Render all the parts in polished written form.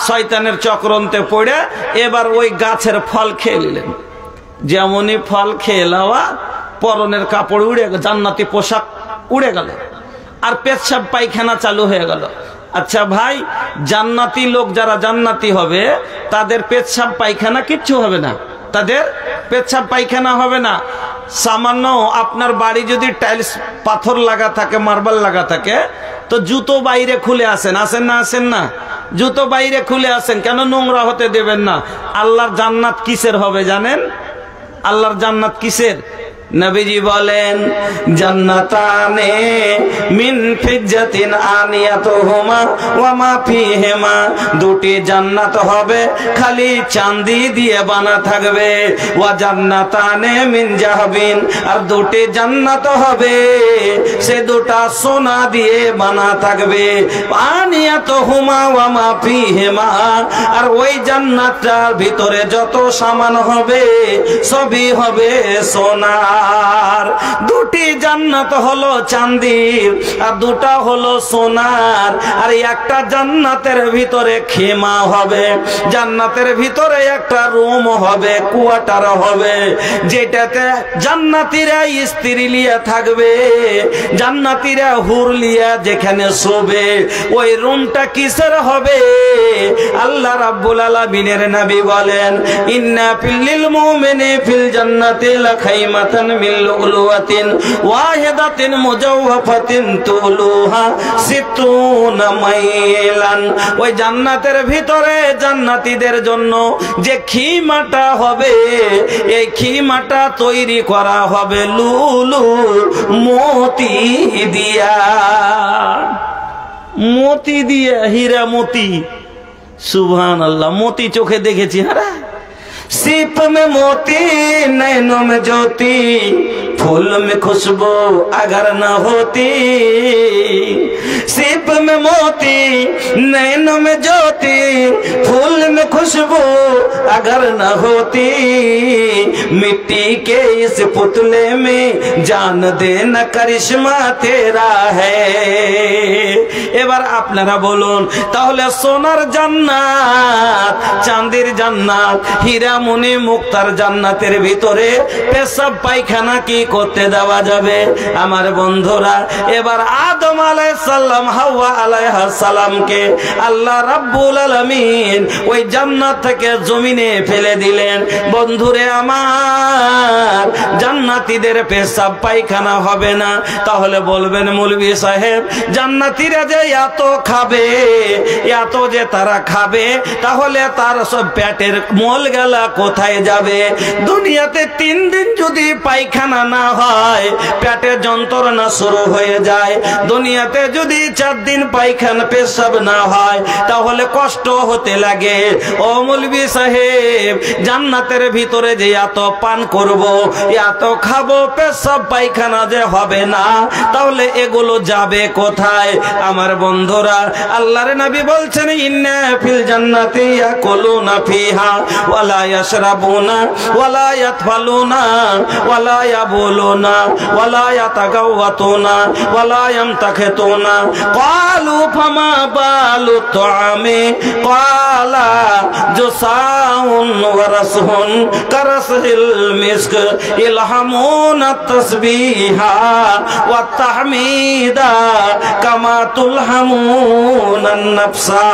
শয়তানের চক্রান্তে পড়ে এবার ওই গাছের ফল খেয়ে নিলেন। যেমনই ফল খেয়ে লওয়া পরনের কাপড় উড়ে গেল, জান্নাতি পোশাক উড়ে গেল, আর পেচ্ছাপ পায়খানা চালু হয়ে গেল। আচ্ছা ভাই, জান্নাতি লোক যারা জান্নাতি হবে তাদের পেচ্ছাপ পায়খানা কিচ্ছু হবে না, তাদের পেচ্ছাপ পায়খানা হবে না। সামান্য আপনার বাড়ি যদি টাইলস পাথর লাগা থাকে, মার্বেল লাগা থাকে, তো জুতো বাইরে খুলে আসেন, আসেন না? আসেন না? জুতো বাইরে খুলে আসেন, কেন? নোংরা হতে দেবেন না। আল্লাহর জান্নাত কিসের হবে জানেন? আল্লাহর জান্নাত কিসের? নবীজি বলেন, জান্নাতানে মিন ফিজ্জাতিন আনিয়াতুহুমা ওয়া মা ফিহিমা, দুটি জান্নাত হবে খালি চাঁদি দিয়ে বানা থাকবে। ওয়া জান্নাতানে মিন যাহাবিন, আর দুটি জান্নাত হবে সে দুটা সোনা দিয়ে বানা থাকবে। আনিয়াতুহুমা ওয়া মা ফিহিমা, আর ওই জান্নাতটার ভিতরে যত সামান হবে সবই হবে সোনা। দুটি জান্নাত হলো চাঁদির আর দুটা হলো সোনার। আর একটা জান্নাতের ভিতরে খেমা হবে, জান্নাতের ভিতরে একটা রুম হবে, কোয়ার্টার হবে, যেটাতে জান্নাতীরা স্ত্রী লিয়া থাকবে, জান্নাতীরা হুর লিয়া যেখানে শোবে। ওই রুমটা কিসের হবে? আল্লাহ রাব্বুল আলামিনের নবী বলেন, ইন্না ফিল মুমিনি ফিল জান্নাতি লাখাইমাতান মিন লুলুয়াতিন ওয়াহিদাতিন মুজাওয়াফাতিন তুলুহা সিত্তুনা মাইলান। ওই জান্নাতের ভিতরে জান্নাতীদের জন্য যে খিমাটা হবে, এই খিমাটা তৈরি করা হবে লুলু মতি দিয়া, মতি দিয়া, হীরা মতি। সুবহানাল্লাহ, মতি চোখে দেখেছি। হারা सीप में मोती नैनों में ज्योति, फूल में खुशबू अगर न होती। सीप में मोती नैनों में ज्योति, फूल में खुशबू अगर न होती। मिट्टी के इस पुतले में जान देना करिश्मा तेरा है। এবার আপনারা বলুন, তাহলে সোনার জান্নাত, চাঁদির জান্নাত, হীরা মনি মুক্তার জান্নাতের ভিতরে পেশাব পায়খানা কি করতে দেওয়া যাবে? আমার বন্ধুরা, এবার আদম আলাইহিস সালাম, হাওয়া আলাইহিস সালামকে আল্লাহ রাব্বুল আলামিন ওই জান্নাত থেকে জমিনে ফেলে দিলেন। বন্ধুরে আমার, জান্নাতীদের পেশাব পায়খানা হবে না। তাহলে বলবেন, মৌলভী সাহেব, জান্নাতীরা যে এত খাবে, এত যে তারা খাবে, তাহলে তার সব পেটের মল গেলা কোথায় যাবে? দুনিয়াতে 3 দিন যদি পায়খানা না হয় পেটে যন্ত্রণা শুরু হয়ে যায়। দুনিয়াতে যদি 4 দিন পায়খানা পেশাব না হয় তাহলে কষ্ট হতে লাগে। ও মৌলভী সাহেব, জান্নাতের ভিতরে যে এত পান করব, এত খাবো, পেশাব পায়খানা যে হবে না, তাহলে এগুলো যাবে কোথায়? আমার বন্ধুরা, আল্লাহর নবী বলছেন, ইন্না ফিল জান্নাতি ইয়াকুলুনা ফিহা ওয়ালা ইয়াশরাবুনা ওয়ালা ইয়াতফালুনা ওয়ালা ইয়াবুলুনা ওয়ালা ইয়াতাগাওয়াতুনা ওয়ালা ইয়ামতাখিতুনা। ক্বালু ফামা বালু তুআমি ক্বালা জুসাউন ওয়া রাসহুন কারাসিল মিস্ক ইলহামুনা তাসবিহা ওয়া তাহমিদা কামা তুলহামুনান নাফসা।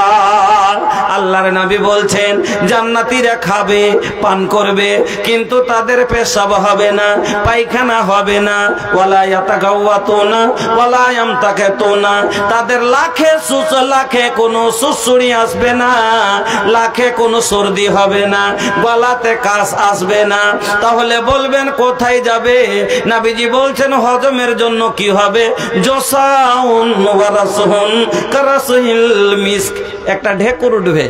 আল্লাহর নবী বলছেন, জান্নাতীরা খাবে, পান করবে, কিন্তু তাদের পেশাব হবে না, পায়খানা হবে না। ওয়ালা ইয়াতাগাওয়াতুনা ওয়ালা ইয়ামতাখিতুনা, তাদের লাখে কোনো সুসুড়ি আসবে না, লাখে কোনো সর্দি হবে না, গলাতে কাশ আসবে না। তাহলে বলবেন কোথায় যাবে? নবীজি বলছেন, হজমের জন্য কি হবে? জসাউন ওয়া রাসহুন কারাসিল মিস্ক, একটা ঢেকুর উঠবে।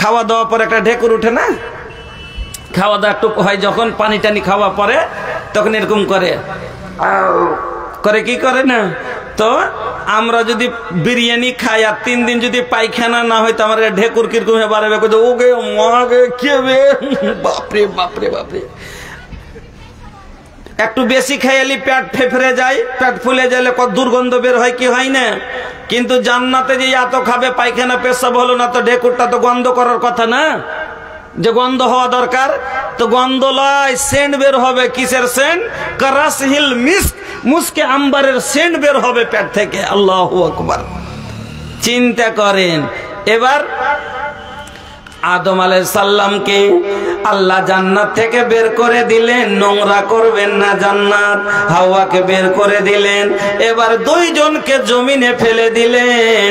খাওয়া দাওয়ার পর একটা ঢেকুর উঠে না? খাওয়া দাওয়া একটু হয় যখন, পানি টানি খাওয়া পরে, তখন এরকম করে করে, কি করে না? তো আমরা যদি বিরিয়ানি খাই আর 3 দিন যদি পায়খানা না হয়, তো আমার ঢেকুর কিরকম হয়ে বাড়বে, ওকে মাগে খেবে, বাপরে বাপরে বাপরে। একটু বেশি খেয়ালি পেট ফেফড়ে যায়, পেট ফুলে গেলে কত দুর্গন্ধ বের হয় কি হয় না। কিন্তু জান্নাতে যে এত খাবে পায়খানা পেশাব হলো না তো ঢেকুরটা তো গন্ধ করার কথা না, যে গন্ধ হওয়া দরকার। তো গন্ধ লয়, সেন্ট বের হবে। কিসের সেন্ট? কারাসহিল মিস্ক, মুস্কে আম্বারের সেন্ট বের হবে পেট থেকে। আল্লাহু আকবার। চিন্তা করেন। এবার আদম আলাইহিস সালামকে আল্লাহ জান্নাত থেকে বের করে দিলেন, নোংরা করবেন না জান্নাত। হাওয়াকে বের করে দিলেন, এবার দুইজনকে জমিনে ফেলে দিলেন।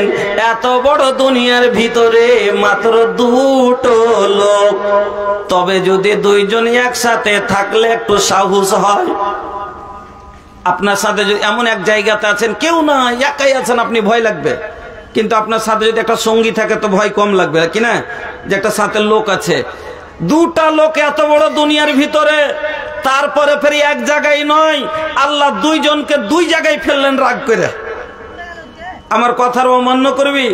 এত বড় দুনিয়ার ভিতরে মাত্র দুটো লোক, তবে যদি দুইজন একসাথে থাকলে একটু সাহস হয়। আপনার সাথে যদি এমন এক জায়গাতে আছেন, কেউ না, একাই আছেন, আপনি ভয় লাগবে। কিন্তু আপনার সাথে যদি একটা সঙ্গী থাকে তো ভয় কম লাগবে কিনা, যে একটা সাথে লোক আছে। দুটা লোক এত বড় দুনিয়ার ভিতরে, তারপরে ফের এক জায়গায় নয়, আল্লাহ দুইজনকে দুই জায়গায় ফেললেন রাগ করে। আমার কথার অমান্য করবি?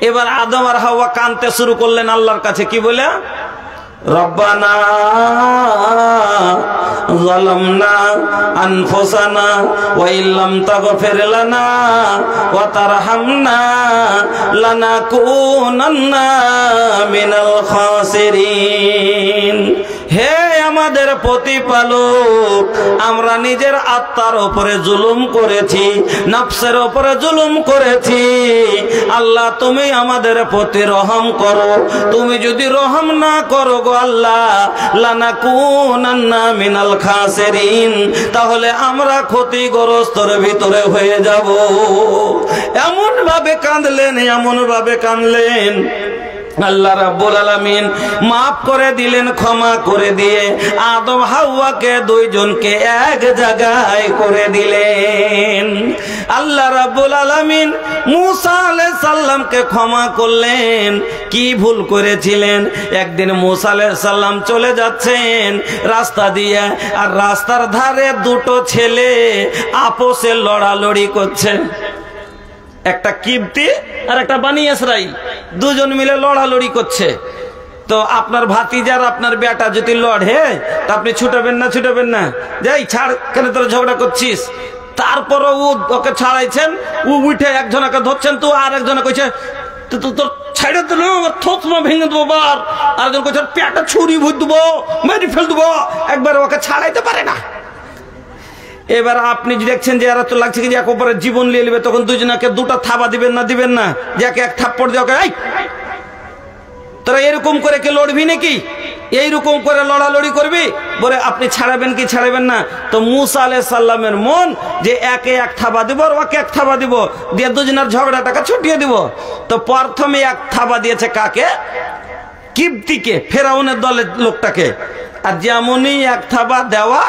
এবার আদম আর হাওয়া কাঁদতে শুরু করলেন আল্লাহর কাছে, কি বলে? রব্বানা যালামনা আনফুসানা ওয়া ইল্লাম তাগফির লানা ওয়া তারহামনা লানাকুনান্না মিনাল খাসিরিন। হে আমাদের প্রতিপালক, আমরা নিজের আত্মার উপরে জুলুম করেছি, নফসের উপরে জুলুম করেছি। আল্লাহ তুমি আমাদের প্রতি রহম করো। তুমি যদি রহম না করো গো আল্লাহ, লানাকুনান্না মিনাল খাসিরিন, তাহলে আমরা ক্ষতিগ্রস্তর ভিতরে হয়ে যাব। এমন ভাবে কাঁদলেন, এমন ভাবে কাঁদলেন। আল্লাহ রাব্বুল আলামিন মাফ করে দিলেন, ক্ষমা করে দিয়ে আদম হাওয়াকে দুইজনকে এক জায়গায় করে দিলেন। আল্লাহ রাব্বুল আলামিন মুসা আলাইহিস সালামকে ক্ষমা করলেন। কি ভুল করেছিলেন? একদিন মুসা আলাইহিস সালাম চলে যাচ্ছেন রাস্তা দিয়ে, আর রাস্তার ধারে দুটো ছেলে আপোষে লড়ালড়ি করছে। একটা কিবতি আর একটা বানি ইসরাইল, দুজন মিলে লড়ালড়ি করছে। তো আপনার ভাতিজার আপনার বেটা যদি লড়ে তা আপনি ছুটাবেন না? ছুটাবেন না? যাই ছাড়, কেন তোরা ঝগড়া করছিস? তারপরও ওকে ছাড়াইছেন, ও উঠে একজনকে ধরছেন, তো আর একজনে কইছে তোর ছাইড়ে দিল, থোতমা ভেঙে দেবো, বার আরেকজন কইছে পেটা ছুরি ভুজ দেবো, মেরে ফেল দেবো। একবার ওকে ছাড়াইতে পারে না। এবার আপনি দেখছেন যে এরা তো লাগছে কি যে এক উপরে জীবন নিয়ে নেবে, তখন দুজনকে দুটা থাবা দিবেন না? দিবেন না? যাকে এক থাপ্পড় দিয়ে ওকে, তোরা এরকম করে কে লড়বি নাকি? এইরকম করে লড়ালড়ি করবি? বলে আপনি ছাড়াবেন কি ছাড়াবেন না? তো মুসা আলাইহিস সালামের মন যে একে এক থাবা দিব আর ওকে এক থাবা দিব, দিয়ে দুজনের ঝগড়াটাকে ছুটিয়ে দিব। তো প্রথমে এক থাবা দিয়েছে কাকে? কিবতিকে, ফেরাউনের দলের লোকটাকে। আর যেমনই এক থাবা দেওয়া,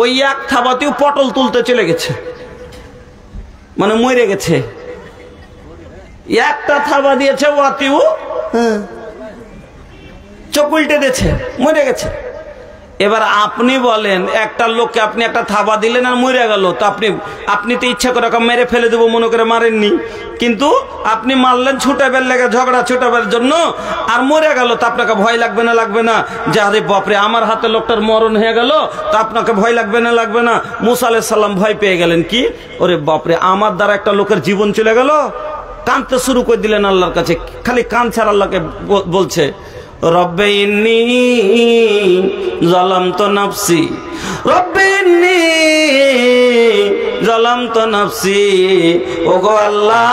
ওই এক থাবাতেও পটল তুলতে চলে গেছে, মানে মরে গেছে। একটা থাবা দিয়েছে ওয়াতিও চোখ উল্টে দিয়েছে, মরে গেছে। এবার আপনি বলেন, একটা লোককে আপনি একটা থাবা দিলেন আর মরে গেল, তো আপনি তো ইচ্ছা করে মেরে ফেলে দেবো মনে করে মারেননি, কিন্তু আপনি মারলেন ছুটাবের লেগে, ঝগড়া ছুটাবের জন্য, আর মরে গেল, তো আপনাকে ভয় লাগবে না? লাগবে না? যে আরে বাপরে আমার হাতে লোকটার মরণ হয়ে গেল, তো আপনাকে ভয় লাগবে না? লাগবে না? মুসা আলাইহিস সালাম ভয় পেয়ে গেলেন, কি ওরে বাপরে আমার দ্বারা একটা লোকের জীবন চলে গেল। কাঁদতে শুরু করে দিলেন আল্লাহর কাছে, খালি কাঁদছে আর আল্লাহকে বলছে, রব্বে ইন্নী যালামতু নাফসি, রব্বে ইন্নী যালামতু নাফসি। ওগো আল্লাহ,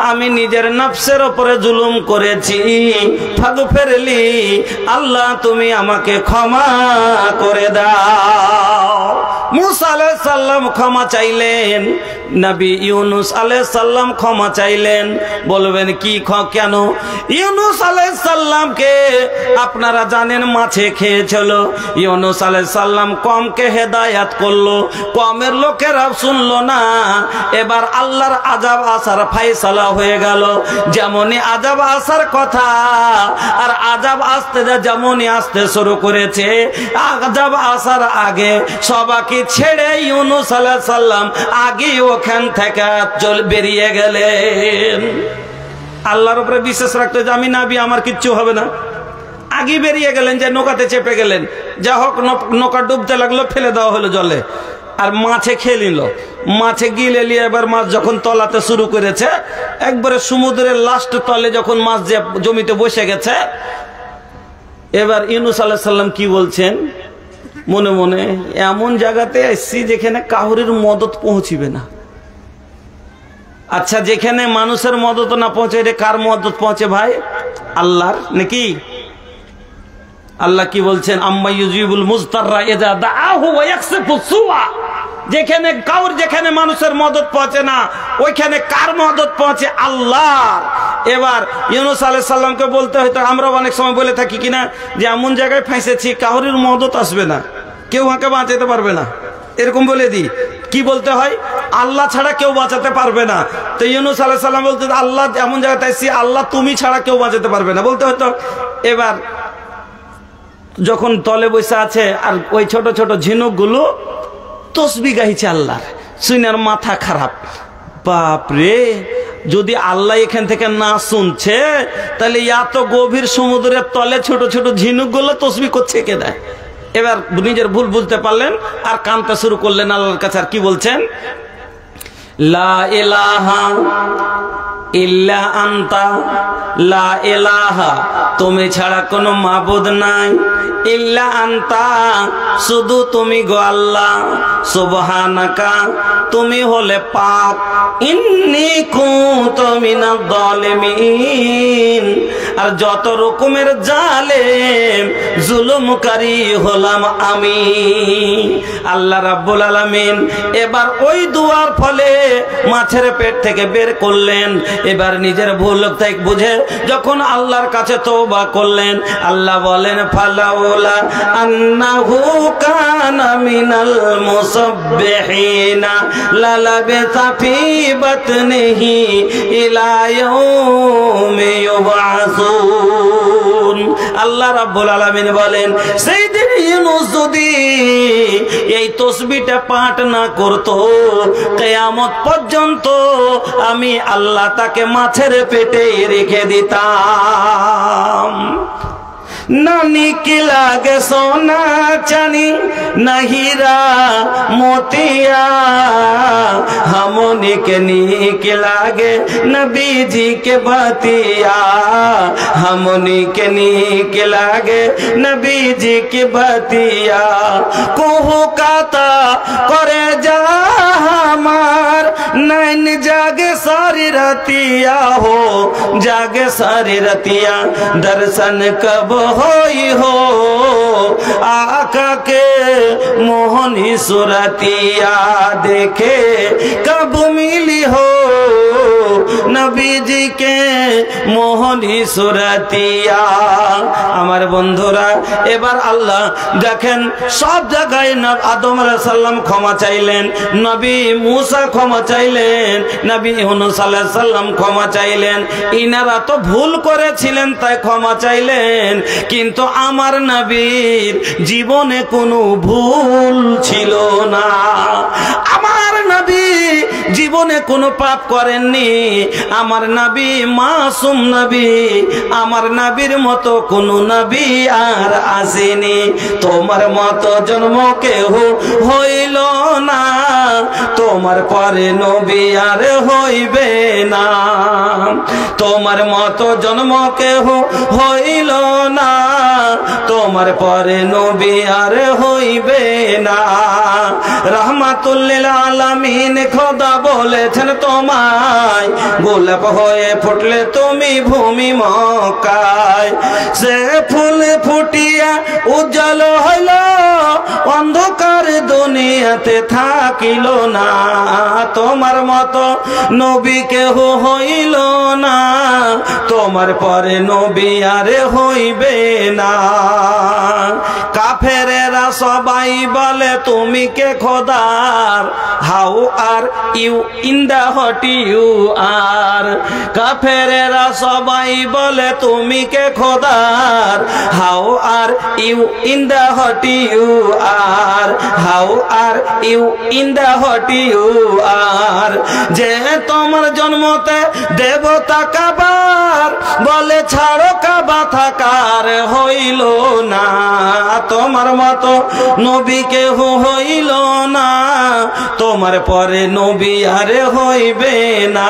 আমি নিজের নফসের উপরে জুলুম করেছি, ফাগফিরলি, আল্লাহ তুমি আমাকে ক্ষমা করে দাও। মুসা আলাইহিস সালাম ক্ষমা চাইলেন, নবী ইউনুস আলাইহিস সালাম ক্ষমা চাইলেন। বলবেন কি কেন? ইউনুস আলাইহিস সালামকে আপনারা জানেন মাছে খেয়েছিল। ইউনুস আলাইহিস সালাম কমকে হেদায়েত করলো, কমের লোকেরা শুনলো না। এবার আল্লাহর আযাব আসার ফয়সালা হয়ে গেল। যেমনই আযাব আসার কথা, আর আযাব আসতে যেমনই আসতে শুরু করেছে, আযাব আসার আগে সবাইকে ছেড়ে ইউনুস আলাইহিস সালাম আগে ওখান থেকে বেরিয়ে গেলেন। আল্লাহর উপরে বিশ্বাস রাখতে যে আমি নবী, আমার কিচ্ছু হবে না, আগে বেরিয়ে গেলেন, যে নৌকাতে চেপে গেলেন। যা হোক, নৌকা ডুবতে লাগলো, ফেলে দেওয়া হলো জলে। আর মাছে খেয়ে নিল। মাছে গিলে নিয়ে এবার মাছ যখন তলাতে শুরু করেছে, একবারে সমুদ্রের লাস্ট তলে যখন মাছ যে জমিতে বসে গেছে, এবার ইউনূস আলাইহিস সালাম কি বলছেন মনে মনে, এমন জায়গাতে এসছি যেখানে কাউরির মদত পৌঁছিবে না। আচ্ছা, যেখানে মানুষের মদত না পৌঁছে, রে কার মদত পৌঁছে ভাই? আল্লাহর নাকি? আল্লাহ কি বলছেন? আম্মা ইউজিবুল মুজতাররা ইযা দাআহু ওয়া ইয়াকশিফুস সুআ। যেখানে মানুষের মদত পৌঁছে না, ওইখানে কার মদত পৌঁছে? আল্লাহ। এবার ইউনূস আলাইহিস সালামকে বলতে হয়তো আমরা অনেক সময় বলে থাকি কিনা যে এমন জায়গায় ফাঁসেছি কাউরির মদত আসবে না, কেউ আমাকে বাঁচাতে পারবে না, এরকম বলে দিই। কি বলতে হয়? আল্লাহ ছাড়া কেউ বাঁচাতে পারবে না। তো ইউনূস আলাইহিস সালাম বলতে, আল্লাহ এমন জায়গাতে আছি, আল্লাহ তুমি ছাড়া কেউ বাঁচাতে পারবে না বলতে হয়তো। এবার যখন তলে বসে আছে আর ওই ছোট ছোট ঝিনুক গুলো তসবিহ গাইছে আল্লাহর, শুনার মাথা খারাপ। বাপ রে, যদি আল্লাহ এখান থেকে না শুনছে তাহলে এত গভীর সমুদ্রের তলে ছোট ছোট ঝিনুক গুলো তসবিহ করছে কে দেয়? এবার নিজের ভুল বুঝতে পারলেন আর কাঁদতে শুরু করলেন আল্লাহর কাছে। আর কি বলছেন? লা ইলাহা ইল্লা আনতা, লা ইলাহা তুমি ছাড়া কোনো মাবুদ নাই, ইল্লা আনতা শুধু তুমি গো আল্লাহ, সুবহানাকা তুমি হলে পাক, ইন্নী কুনতু মিনাজ জালিমিন আর যত রকমের জালেম জুলুমকারী হলাম আমি। আল্লাহ রাব্বুল আলামিন এবার ওই দুয়ার ফলে মাছের পেট থেকে বের করলেন। এবার নিজের ভুল থেকে বুঝে যখন আল্লাহর কাছে তওবা করলেন, আল্লাহ বলেন ফালাউলা আন্নাহু কানা মিনাল মুসাব্বিহিনা লালাবিসা ফি বাতনিহি ইলা ইয়াউমি ইউবআসুন। আল্লাহ রাব্বুল আলামিন বলেন সেই দিন ইউনূস যদি এই তাসবিহটা পাঠ না করত, কিয়ামত পর্যন্ত আমি আল্লাহ তাকে মাছের পেটে রেখে দিতাম। ना निकला गे सोना चानी न हीरा मोतिया, हमनी के निकला गे नबी जी के बतिया, हमनी के निकला गे नबी जी के बतिया। कोहू काता करे जा हमार नैन जागे सारी रतिया हो, जागे सारी रतिया दर्शन कब होई हो, आका के मोहनी सुरतिया देखे कब मिली हो, नबी जी के मोहनी सुरतिया। আমার বন্ধুরা, এবার আল্লাহ দেখেন সব জায়গায় আদম আলাইহিস সালাম ক্ষমা চাইলেন, নবী মুসা ক্ষমা চাইলেন, নবী ইউনূস আলাইহিস সালাম ক্ষমা চাইলেন। ইনারা তো ভুল করেছিলেন তাই ক্ষমা চাইলেন, কিন্তু আমার নবীর জীবনে কোনো ভুল ছিল না। আমার নবী জীবনে কোনো পাপ করেননি। আমার নবী মাসুম নবী, আমার নবীর মতো কোনো নবী আর আসেনি। তোমার মতো জন্ম কেহ হইল না, তোমার পরে নবী আর হইবে না। তোমার মতো জন্ম কেহ হইল না, তোমার পরে নবী আর হইবে না। রহমাতুল লিল আলামিন খোদা বলেছেন তোমায়, গোলাপ হয়ে ফুটলে তুমি ভূমি মক্কায়। সে ফুল ফুটিয়া উজ্জ্বল হইল, অন্ধকার দুনিয়াতে থাকিল না। তোমার মতো নবী কেহ হইল না, তোমার পরে নবী আর হইবে না। কাফেরেরা সবাই বলে তুমি কে খোদার, how are you in the hot you are. কাফেরেরা সবাই বলে তুমি কে খোদার, how are you in the hot you are, how are you in the hot you are. যে তোমার জন্মতে দেবতা কাবার, বলে ছাড়ো কাবা থাকার হইল না। তোমার মতো নবী কেহ হইল না, তোমার পরে নবী আরে হইবে না।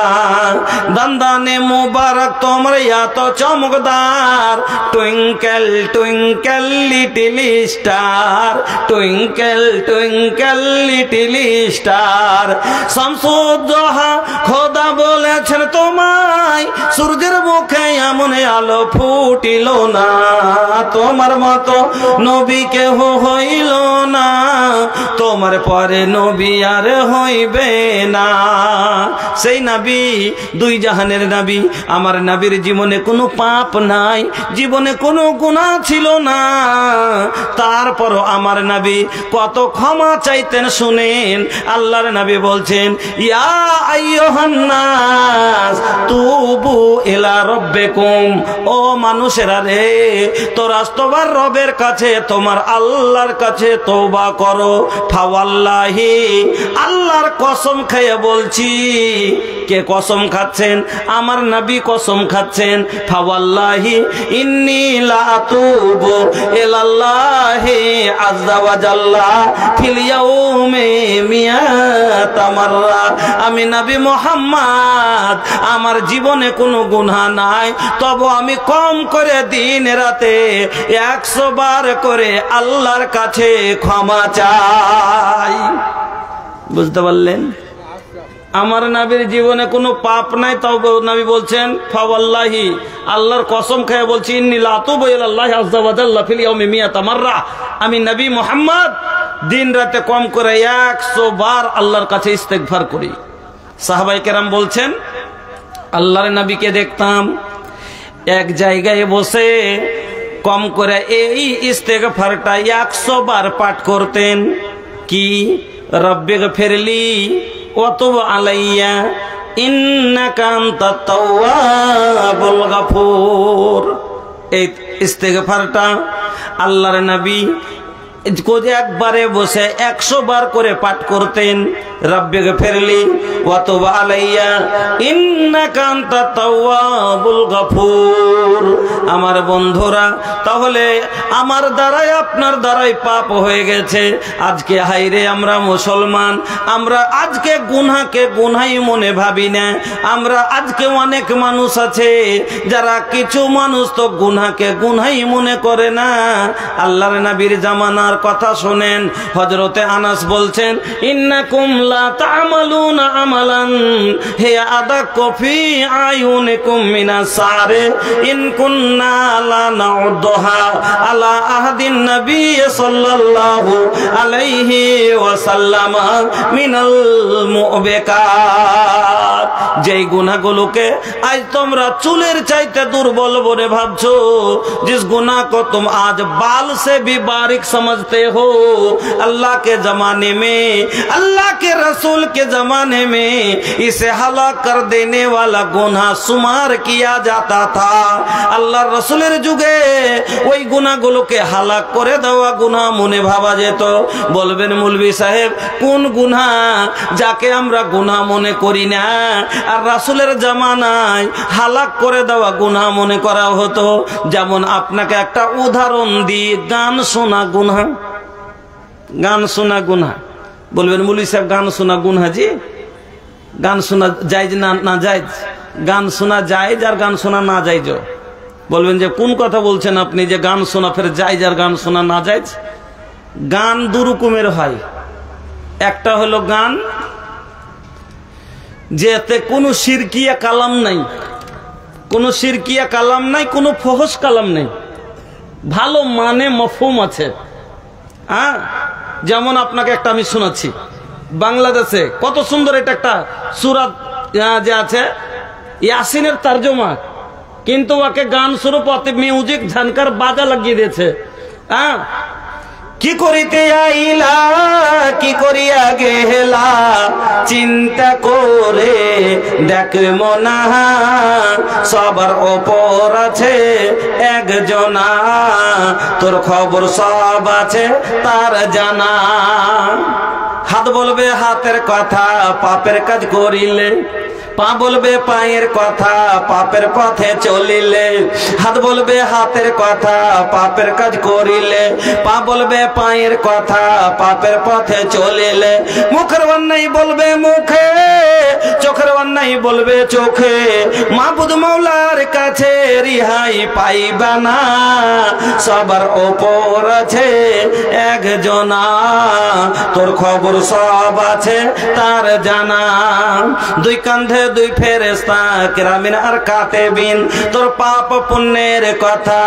দান্দানে মুবারক তোমার এত চমকদার, twinkle twinkle little star, twinkle twinkle little star. Shamsuddoha খোদা বলেছেন তোমায়, সূর্যের মুখে এমন আলো ফুটিল না, তোমার মতো নবী কেহ হইল না, তোমার পরে নবী আর হইবে না। সেই নবী দুই জাহানের নবী, আমার নবীর জীবনে কোনো পাপ নাই, জীবনে কোনো গুনাহ ছিল না, তারপর আমার নবী কত ক্ষমা চাইতেন শুনেন। আল্লাহর নবী বলছেন, ইয়া আইয়ুহান নাস তুবু ইলা রাব্বিকুম, ও মানুষেরা রে, তোরা তোমার রবের কাছে, তোমার আল্লাহর কাছে তওবা করো। ফাওয়াল্লাহি, আল্লাহর কসম খেয়ে বলছি। কে কসম খাচ্ছেন? আমার নবী কসম খাচ্ছেন। ফাওয়াল্লাহি ইন্নী লা আতুবু ইলাল্লাহি আযজা ওয়া জাল্লা ফিল ইয়াউমি মিয়াতা মাররা। আমি নবী মুহাম্মদ, আমার জীবনে কোনো গুনাহ নাই, তবে আমি কম করে দিন রাতে 100 বার করে আল্লাহর কাছে ক্ষমা চাই। বুঝতে পারলেন? আমার নবীর জীবনে কোনো পাপ নাই, তবে নবী বলছেন ফাওয়াল্লাহি, আল্লাহর কসম খেয়ে বলছি, ইন্নী লা আতুবু ইলাল্লাহি আযজা ওয়া জাল্লা ফিল ইয়াউমি মিয়াতা মাররা। আমি নবী মুহাম্মদ দিন রাতে কম করে 100 বার আল্লাহর কাছে ইস্তেগফার করি। সাহাবায়ে কেরাম বলছেন, আল্লাহর নবীকে দেখতাম এক জায়গায় বসে কম করে এই ইস্তেগফারটা 100 বার পাঠ করতেন। কি? রব্বিগফিরলি ওয়া তুব আলাইয়া ইন্নাকা আনতাত তাওয়াবুল গফুর। এই ইস্তেগফারটা আল্লাহর নবী একবারে বসে 100 বার করে পাঠ করতেন। রব্বিগফিরলি ওয়া তুব আলাইয়া ইন্নাকা আনতাত তাওয়াবুল গফুর। আমার বন্ধুরা, তাহলে আমার দ্বারাই আপনার দ্বারাই পাপ হয়ে গেছে। আজকে হাইরে আমরা মুসলমান, আমরা আজকে গুনাহকে গুনাহই মনে ভাবি না। আমরা আজকে অনেক মানুষ আছে যারা, কিছু মানুষ তো গুনাহকে গুনাহই মনে করে না। আল্লাহর নবীর জামানার কথা শুনেন। হযরতে আনাস বলছেন, ইন্নাকুম লা তা'মালুনা আমালান হিয়া আদাক্কু ফি আয়ুনিকুম মিনাস সারে ইন কুন্না লা নাউদ্দুহা আলা আহদিন নবী সাল্লাল্লাহু আলাইহি ওয়াসাল্লাম মিনাল মুবিকাত। যেই গুনাহগুলোকে আজ তোমরা চুলের চাইতে দুর্বল বলে ভাবছো, जिस गुनाह को तुम आज बाल से भी बारीक समझते हो, अल्लाह के जमाने में, अल्लाह के रसूल के जमाने में इसे हलाक कर देने वाला गुनाह शुमार किया जाता था। अल्लाह रसूलेर जुगे ওই গুনাহগুলোকে হালাক করে দেওয়া গুনাহ মনে ভাবা যেত। বলবেন মৌলভী সাহেব, কোন গুনাহ যাকে আমরা গুনাহ মনে করি না, আর রাসূলের জামানায় হালাক করে দেওয়া গুনাহ মনে করা হতো? যেমন আপনাকে একটা উদাহরণ দিই, গান শোনা গুনাহ। গান শোনা গুনাহ। বলবেন মৌলভী সাহেব, গান শোনা গুনাহ? জি, গান শোনা জায়েজ না জায়েজ? গান শোনা জায়েজ আর গান শোনা না জায়েজ। বলবেন যে কোন কথা বলছেন আপনি, যে গান শোনা ফের জায়েজ আর গান শোনা না জায়েজ? গান দু রকমের হয়। একটা হলো গান যেতে কোনো শিরকিয়া কালাম নাই, কোনো শিরকিয়া কালাম নাই, কোনো ফহশ কালাম নাই, ভালো মানে মফহুম আছে। হ্যাঁ, যেমন আপনাকে একটা আমি শোনাচ্ছি। বাংলাদেশে কত সুন্দর এটা একটা সূরা যে আছে ইয়াসিনের তরজমা, কিন্তু ওকে গান স্বরূপ অতি মিউজিক ঝানকার বাজা লাগিয়ে দিয়েছে। হ্যাঁ, কি করিতে আইলা, কি করিয়া গেলা, চিন্তা করে দেখ মনা, সবার ওপর আছে একজনা, তোর খবর সব আছে তার জানা। হাত বলবে হাতের কথা, পাপের কাজ করিলে পা বলবে পায়ের কথা পাপের পথে চলিলে, হাত বলবে হাতের কথা পাপের কাজ করিলে, পা বলবে পায়ের কথা পাপের পথে চলিলে, মুখের অন্যায় বলবে মুখে, চোখের অন্যায় বলবে চোখে, মাবুদ মাওলার কাছে রিহাই পাইবা না, সবার ওপর আছে একজনা, তোর খবর সব আছে তার জানা, দুই কাঁধে দুই ফেরেশতা কিরামিন আর কাতেবিন, তোর পাপ পুণ্যের কথা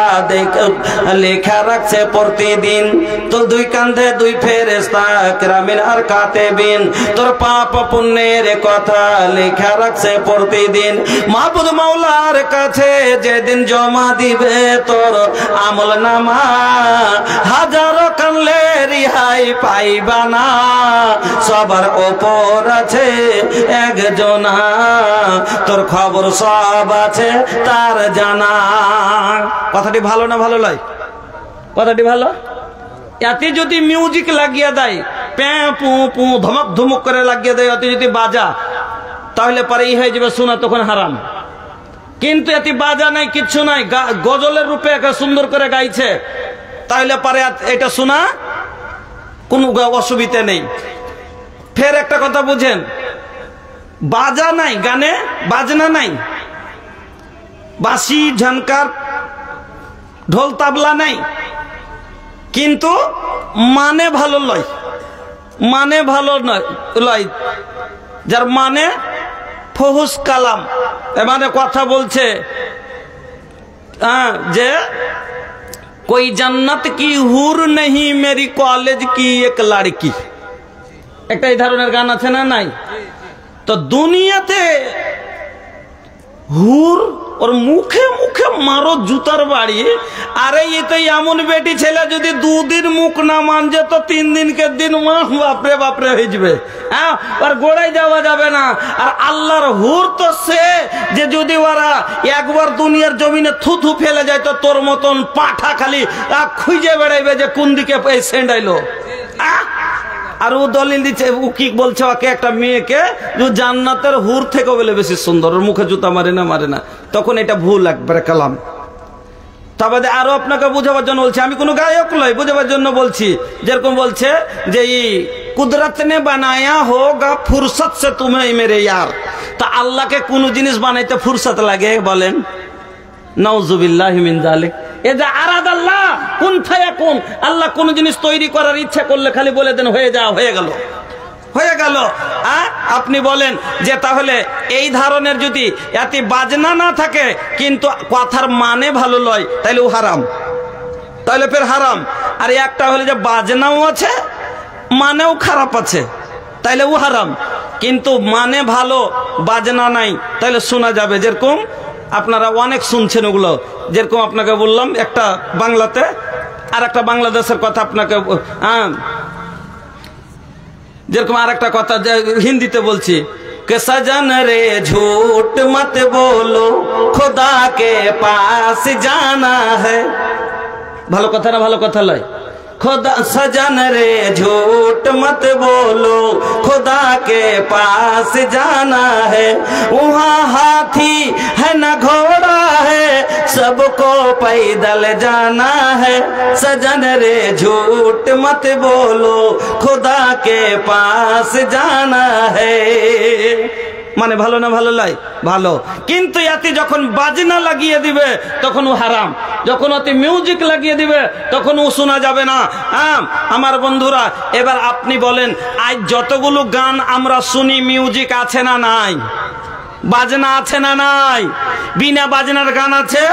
লেখা রাখছে প্রতিদিন, তো দুই কাঁধে দুই ফেরেশতা কিরামিন আর কাতেবিন, তোর পাপ পুণ্যের কথা লেখা রাখছে প্রতিদিন, মাবুদ মাওলার কাছে যেদিন জমা দিবে তোর আমল নামা, হাজারো কানলে রিহাই পাইবা না, সবার ওপর আছে একজনা, তোর খবর সব আছে তার জানা। কথাটি ভালো না ভালো লয়? কথাটি ভালো। এতে যদি মিউজিক লাগিয়ে দেয়, প্যাঁ পু পু ধমক ধমক করে লাগিয়ে দেয়, এতে যদি বাজা, তাহলে পরে হয়ে যাবে শোনা তখন হারাম। কিন্তু এতে বাজা নাই, কিচ্ছু নাই, গজলের রূপে সুন্দর করে গাইছে, তাহলে পরে এটা শোনা কোনো অসুবিধা নেই। ফের একটা কথা বুঝেন, বাজা নাই গানে, বাজনা নাই, বাঁশি ঝনকার ঢোল তাবলা নাই, কিন্তু মানে ভালো লয়, মানে ভালো লয়, যার মানে ফহুস কালাম, মানে কথা বলছে যে कोई जन्नत की हूर नहीं मेरी कॉलेज की एक लड़की, একটা এই ধরনের গান আছে না নাই? তো দুনিয়াতে হুর ওর মুখে মুখে মারো জুতার বাড়ি, আরে ये तो এমন বেটি ছেলে যদি দুদিন মুখ না মানজে তো 3 দিনকে দিন বাপরে বাপরে হয়ে যাবে, হ্যাঁ, আর গোড়ায় যাওয়া যাবে না। আর আল্লাহর হুর তো সে যে যদি ওরা একবার দুনিয়ার জমিনে থুথু ফেলে যায় তো তোর মতন পাঠা খালি খুঁজে বেড়াইবে যে কোন দিকে সেন্ডাইলো। আর ও দলিল দিচ্ছে, ও কি বলছে, ওকে একটা মেয়েকে জান্নাতের হুর থেকে বলে বেশি সুন্দর, ওর মুখে জুতা মারে না, তখন এটা ভুল একবারে কালাম। তবে আরো আপনাকে বোঝাবার জন্য বলছি, আমি কোনো গায়ক নয়, বোঝাবার জন্য বলছি, যেরকম বলছে যে কুদরত নে বানায়া হোগা ফুরসত সে তুমি মেরে ইয়ার, তা আল্লাহকে কোন জিনিস বানাইতে ফুরসত লাগে বলেন? নাউজুবিল্লাহি মিন যালিক। এজা আরাদ আল্লাহ কুন ফায়াকুন, আল্লাহ কোন জিনিস তৈরি করার ইচ্ছা করলে খালি বলে দেন হয়ে যাও, হয়ে গেল, হয়ে গেল। আপনি বলেন যে তাহলে এই ধরনের যদি এতে বাজনা না থাকে কিন্তু কথার মানে ভালো লয়, তাহলে ও হারাম, তাহলে ফের হারাম। আর একটা হলে যে বাজনাও আছে মানেও খারাপ আছে, তাইলে ও হারাম। কিন্তু মানে ভালো বাজনা নাই, তাহলে শোনা যাবে। যেরকম আপনারা অনেক শুনছেন ওগুলো, যেরকম আপনাকে বললাম একটা বাংলাতে, আর একটা বাংলাদেশের কথা আপনাকে, যেরকম আর একটা কথা হিন্দিতে বলছি, কে সজন রে ঝूठ मत बोलो खुदा के पास जाना है, ভালো কথা না ভালো কথা লয়? खुदा सजन रे झूठ मत बोलो खुदा के पास जाना है, वहाँ हाथी है न घोड़ा है सबको पैदल जाना है, सजन रे झूठ मत बोलो खुदा के पास जाना है। মানে ভালো না ভালো লাই? ভালো। কিন্তু এতে যখন বাজনা লাগিয়ে দিবে তখন ও হারাম, যখন অতি মিউজিক লাগিয়ে দিবে তখন ও শোনা যাবে না। আমার বন্ধুরা, এবার আপনি বলেন, আজ যতগুলো গান আমরা শুনি মিউজিক আছে না নাই? বাজনা আছে না নাই? বিনা বাজনার গান আছে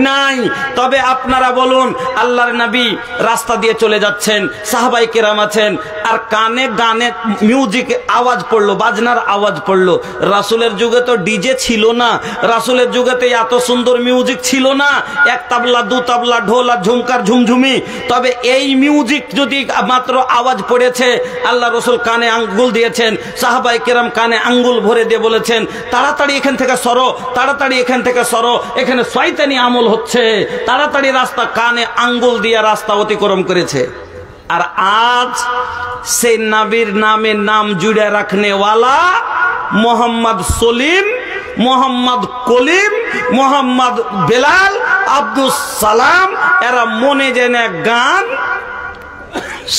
নাই? তবে আপনারা বলুন, আল্লাহর নবী রাস্তা দিয়ে চলে যাচ্ছেন, সাহাবায়ে কেরাম আছেন, আর কানে গানে মিউজিক আওয়াজ পড়লো, বাজনার আওয়াজ পড়লো। রাসূলের যুগে তো ডিজে ছিল না, রাসূলের যুগেতে এত সুন্দর মিউজিক ছিল না, এক তাবলা দু তাবলা ঢোল আর ঝুমকার ঝুমঝুমি। তবে এই মিউজিক যদি মাত্র আওয়াজ পড়েছে, আল্লাহ রসুল কানে আঙ্গুল দিয়েছেন, সাহাবায়ে কেরাম কানে আঙ্গুল ভরে দিয়ে বলেছেন, তাড়াতাড়ি এখান থেকে সরো, তাড়াতাড়ি এখান থেকে সরো, এখানে শয়তানি আমল হচ্ছে, তাড়াতাড়ি রাস্তা, কানে আঙ্গুল দিয়ে রাস্তা অতিক্রম করেছে। আর আজ সেই নবীর নামে নাম জুড়ে রাখনে ওয়ালা মোহাম্মদ সলিম মোহাম্মদ কলিম, মোহাম্মদ বেলাল, আব্দুল সালাম, এরা মনে জেনে গান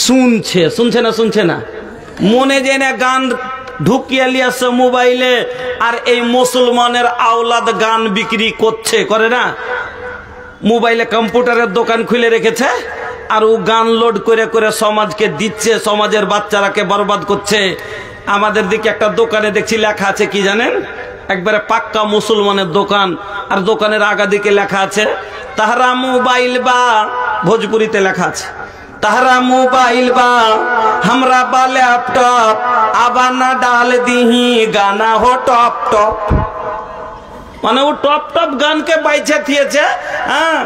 শুনছে না মনে জেনে গান ঢুকিয়ে লিয়াছে মোবাইলে। আর এই মুসলমানের আওলাদ গান বিক্রি করে না, মোবাইলে কম্পিউটারের দোকান খুলে রেখেছে আর ও গান লোড করে করে সমাজকে দিচ্ছে, সমাজের বাচ্চারাকে বরবাদ করছে। আমাদের দিকে একটা দোকানে দেখছি লেখা আছে কি জানেন, একবারে পাক্কা মুসলমানের দোকান, আর দোকানের আগা দিকে লেখা আছে তাহারা মোবাইল বা, ভোজপুরিতে লেখা আছে তাহারা মোবাইল বা हमरा बा लैपटॉप आबाना डाल दीही गाना हो टॉप टॉप, মানে ও টপ টপ গানকে বাইছে থিয়েছে। হ্যাঁ,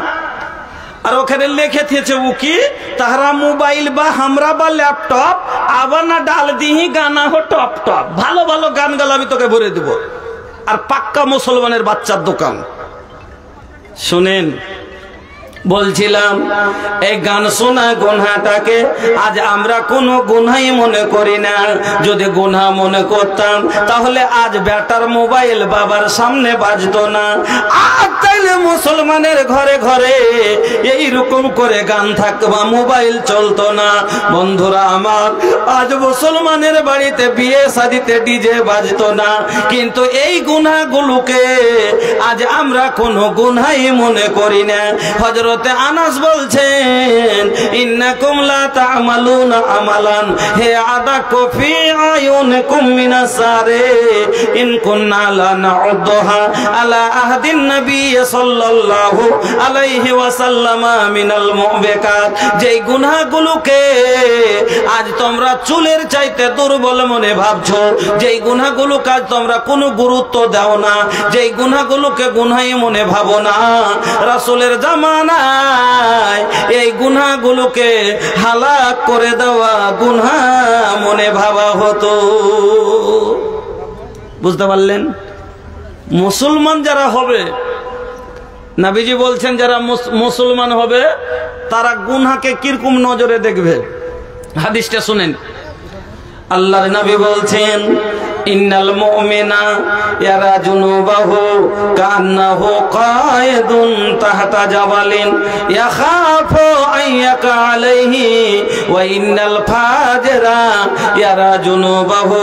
আর ওখানে লিখে থিয়েছে ও কি, তাহারা মোবাইল বা हमरा বা ল্যাপটপ আবানা ডাল দিহি গানা হো টপ টপ, ভালো ভালো গান গালা আমি তোকে ভরে দেব। আর পাক্কা মুসলমানের বাচ্চার দোকান। শুনেন, বলছিলাম এই গান শোনা গুনাহটাকে আজ আমরা কোনো গুনাহই মনে করি না। যদি গুনাহ মনে করতাম তাহলে আজ বেটার মোবাইল বাবার সামনে বাজতো না। আজ তাইলে মুসলমানের ঘরে ঘরে এই রকম করে গান থাকতো বা মোবাইল চলতো না। বন্ধুরা আমার, আজ মুসলমানের বাড়িতে বিয়ে শাদিতে ডিজে বাজতো না। কিন্তু এই গুনাহগুলোকে আজ আমরা কোনো গুনাহই মনে করি না। হযরত আনাস বলছেন ইন্নাকুম লা তা'মালুনা আমালান হে আদাকু ফি আয়ুনিকুম মিনাসারে ইন কুননা লা নাউদুহা আলা আহদিন নবী সাল্লাল্লাহু আলাইহি ওয়াসাল্লাম মিনাল মুবিকাত। যেই গুনাহগুলোকে আজ তোমরা চুলের চাইতে দুর্বল মনে ভাবছো, যেই গুনাহগুলো কাজ তোমরা কোনো গুরুত্ব দাও না, যেই গুনাহগুলোকে গুনাহই মনে ভাবো না, রাসূলের জামানা এই গুনাহগুলোকে হালাক করে দেওয়া গুনাহ মনে ভাবা হতো। বুঝতে পারলেন? মুসলমান যারা হবে, নবীজি বলছেন যারা মুসলমান হবে তারা গুনাহকে কিরকম নজরে দেখবে। হাদিসটা শুনেন, আল্লাহর নবী বলছেন ইন্নাল মুমিনা ইয়ারা জুনুবাহু কান্নাহু কায়দুন তাহতা জাবালিন ইয়াখাফু আইয়াকা আলাইহি ওয়া ইন্নাল ফাজরা ইয়ারা জুনুবাহু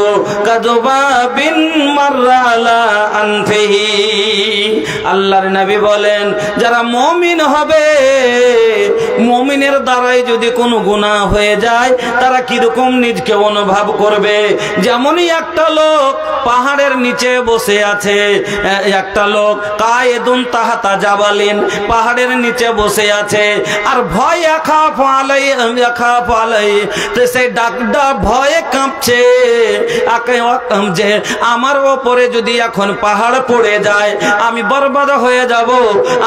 কাযবাবিন মাররা আলা আনফিহি। আল্লাহর নবী বলেন যারা মুমিন হবে, মুমিনের দ্বারাই যদি কোনো গুনাহ হয়ে যায় তারা কিরকম নিজকে অনুভব করবে। যেমনই একটা লোক পাহাড়ের নিচে বসে আছে, একটা লোক কায়েদুন তাহাতা জাবালিন পাহাড়ের নিচে বসে আছে, আর ভয় খাফ আলাই তো সেই ডাকটা ভয়ে কাঁপছে যে আমার ওপরে যদি এখন পাহাড় পড়ে যায় আমি বরবাদ হয়ে যাব,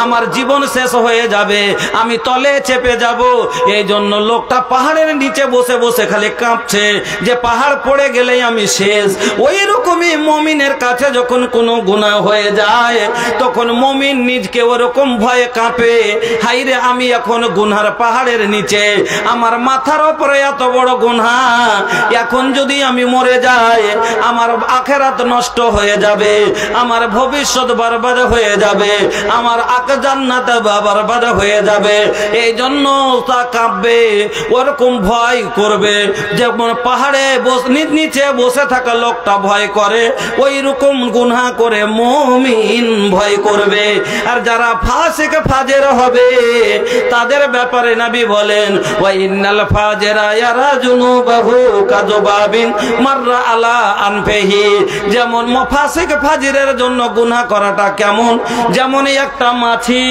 আমার জীবন শেষ হয়ে যাবে, আমি তলে চেপে যাব। এই জন্য লোকটা পাহাড়ের নিচে বসে বসে খালি কাঁপছে যে পাহাড় পড়ে গেলে আমি শেষ। ওই রকমই মুমিনের কাছে যখন কোনো গুনাহ হয়ে যায় তখন মুমিন নিজকে ওরকম ভয়ে কাঁপে, হাইরে আমি এখন গুনার পাহাড়ের নিচে, আমার মাথার উপরে এত বড় গুনাহ, এখন যদি আমি মরে যাই আমার আখিরাত নষ্ট হয়ে যাবে, আমার ভবিষ্যৎ বরবাদ হয়ে যাবে, আমার জান্নাত বরবাদ হয়ে যাবে। এই জন্য তা কাঁপবে, ওরকম ভয় করবে। যেমন পাহাড়ে নিচে বসে থাকা লোকটা ভয় করে, ওই রকম গুনাহ করে মুমিন ভয় করবে। আর যারা ফাসিক ফাজের হবে তাদের ব্যাপারে নবী বলেন ওয়া ইন্নাল ফাজেরা ইয়ারা জুনুবাহু কাযবাবিন মাররা আলা আনফিহি। যেমন ফাসিক ফাজিরের জন্য গুনাহ করাটা কেমন, যেমন একটা মাছি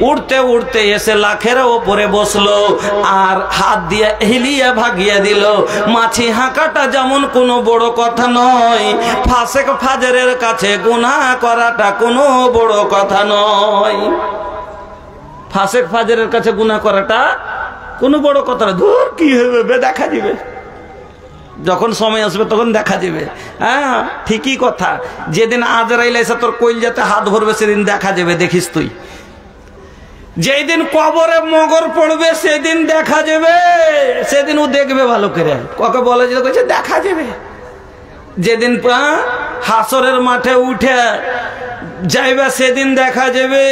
উড়তে উড়তে এসে লাখের উপরে বসলো আর হাত দিয়ে হিলিয়ে ভাগিয়ে দিল। মাছি হাঁকাটা যেমন কোনো বড় কথা নয়, ফাসিক ফাজেরের কাছে গুনাহ করাটা কোনো বড় কথা নয়। ফাসিক ফাজেরের কাছে গুনাহ করাটা কোনো বড় কথা না। ধুর কি হবে, দেখা দিবে, যখন সময় আসবে তখন দেখা যাবে। হ্যাঁ, ঠিকই কথা। যেদিন আজরাইল এসে তোর কইলজাতে হাত ভরবে সেদিন দেখা যাবে, দেখিস তুই। যেই দিন কবরে মগর পড়বে সেদিন দেখা যাবে, সেদিন ও দেখবে ভালো করে। কাকে বলে যে কইছে দেখা যাবে। যেদিন হাসরের মাঠে উঠে যাইবা সেদিন দেখা যাবে,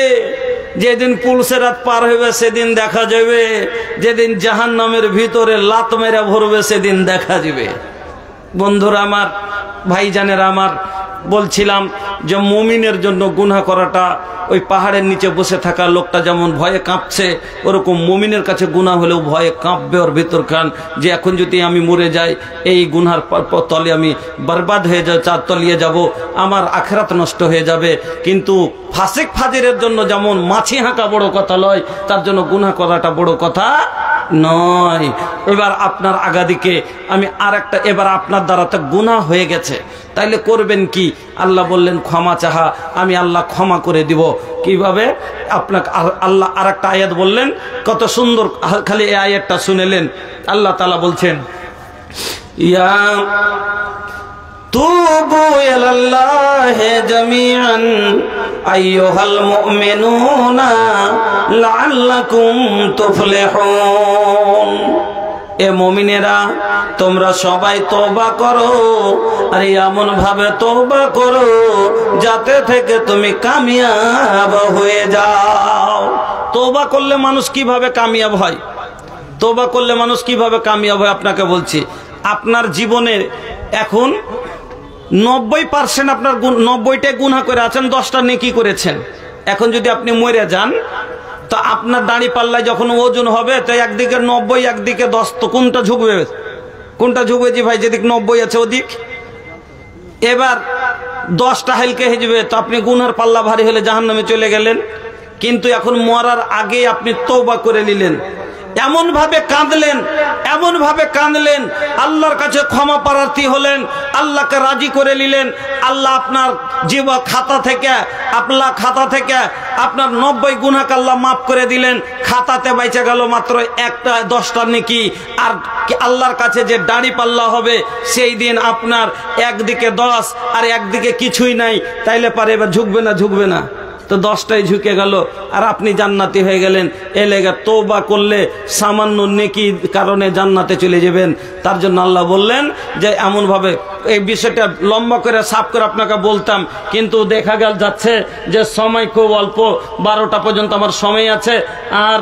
যেদিন পুলসেরাত পার হইবে সেদিন দেখা যাবে, যেদিন জাহান্নামের ভিতরে লাত মেরে ভরবে সেদিন দেখা যাবে। বন্ধুরা আমার, ভাইজানেরা আমার, বলছিলাম যে মুমিনের জন্য গুনাহ করাটা, ওই পাহাড়ের নিচে বসে থাকা লোকটা যেমন ভয়ে কাঁপছে, ওরকম মুমিনের কাছে গুনাহ হলেও ভয়ে কাঁপবে ওর ভিতর খান, যে এখন যদি আমি মরে যাই এই গুনার তলে আমি বরবাদ হয়ে যাই, চার তলিয়ে যাব, আমার আখিরাত নষ্ট হয়ে যাবে। কিন্তু ফাসিক ফাজিরের জন্য যেমন মাছি হাঁকা বড় কথা নয়, তার জন্য গুনাহ করাটা বড় কথা নয়। এবার আপনার আগাদিকে আমি আরেকটা, এবার আপনার দ্বারা তো গুনাহ হয়ে গেছে, তাইলে করবেন কি? আল্লাহ বললেন ক্ষমা চাহা, আমি আল্লাহ ক্ষমা করে দিব। কিভাবে? আপনাকে আল্লাহ আরেকটা আয়াত বললেন, কত সুন্দর, খালি এই আয়াতটা শুনেলেন। আল্লাহ তাআলা বলছেন, ইয়া তুবু ইলাল্লাহি জামিআন আইয়ুহাল মুমিনুনা লাআল্লাকুম তুফলিহুন। এ মুমিনেরা, তোমরা সবাই তওবা করো, আর এমন ভাবে তওবা করো যাতে থেকে তুমি কামিয়াব হয়ে যাও। তওবা করলে মানুষ কিভাবে কামিয়াব হয়? তওবা করলে মানুষ কিভাবে কামিয়াব হয় আপনাকে বলছি। আপনার জীবনে এখন 90% আপনার 90টা গুনাহ করে আছেন, 10টা নেকি করেছেন। এখন যদি আপনি মরে যান, তো আপনার দাড়ি পাল্লায় যখন ওজন হবে, তো একদিকে 90 একদিকে 10, তো কোনটা ঝুঁকবে? কোনটা ঝুঁকবে? জি ভাই, যেদিক 90 আছে ওদিক। এবার 10টা হালকা হয়ে যাবে, তো আপনি গুনার পাল্লা ভারী হলে জাহান্নামে চলে গেলেন। কিন্তু এখন মরার আগে আপনি তওবা করে নিলেন, এমন ভাবে কাঁদলেন, এমন ভাবে কাঁদলেন, আল্লাহর কাছে ক্ষমা প্রার্থী হলেন, আল্লাহকে রাজি করে নিলেন। আল্লাহ আপনার জীবন খাতা থেকে, আপনার খাতা থেকে আপনার 90 গুনাহকে আল্লাহ মাফ করে দিলেন। খাতাতে বাইচে গেল মাত্র একটা 10টা নেকি। আর আল্লাহর কাছে যে দাড়ি পাল্লা হবে, সেই দিন আপনার একদিকে 10 আর একদিকে কিছুই নাই। তাইলে পারে এবার ঝুঁকবে না? ঝুঁকবে না। তো 10টাই ঝুঁকে গেল, আর আপনি জান্নাতি হয়ে গেলেন। এ লেগে তওবা করলে সামান্য নেকির কারণে জান্নাতে চলে যাবেন। তার জন্য আল্লাহ বললেন যে এমন ভাবে, এই বিষয়টা লম্বা করে সাফ করে আপনাকে বলতাম, কিন্তু দেখা গেল যাচ্ছে যে সময় খুব অল্প, 12টা পর্যন্ত আমার সময় আছে। আর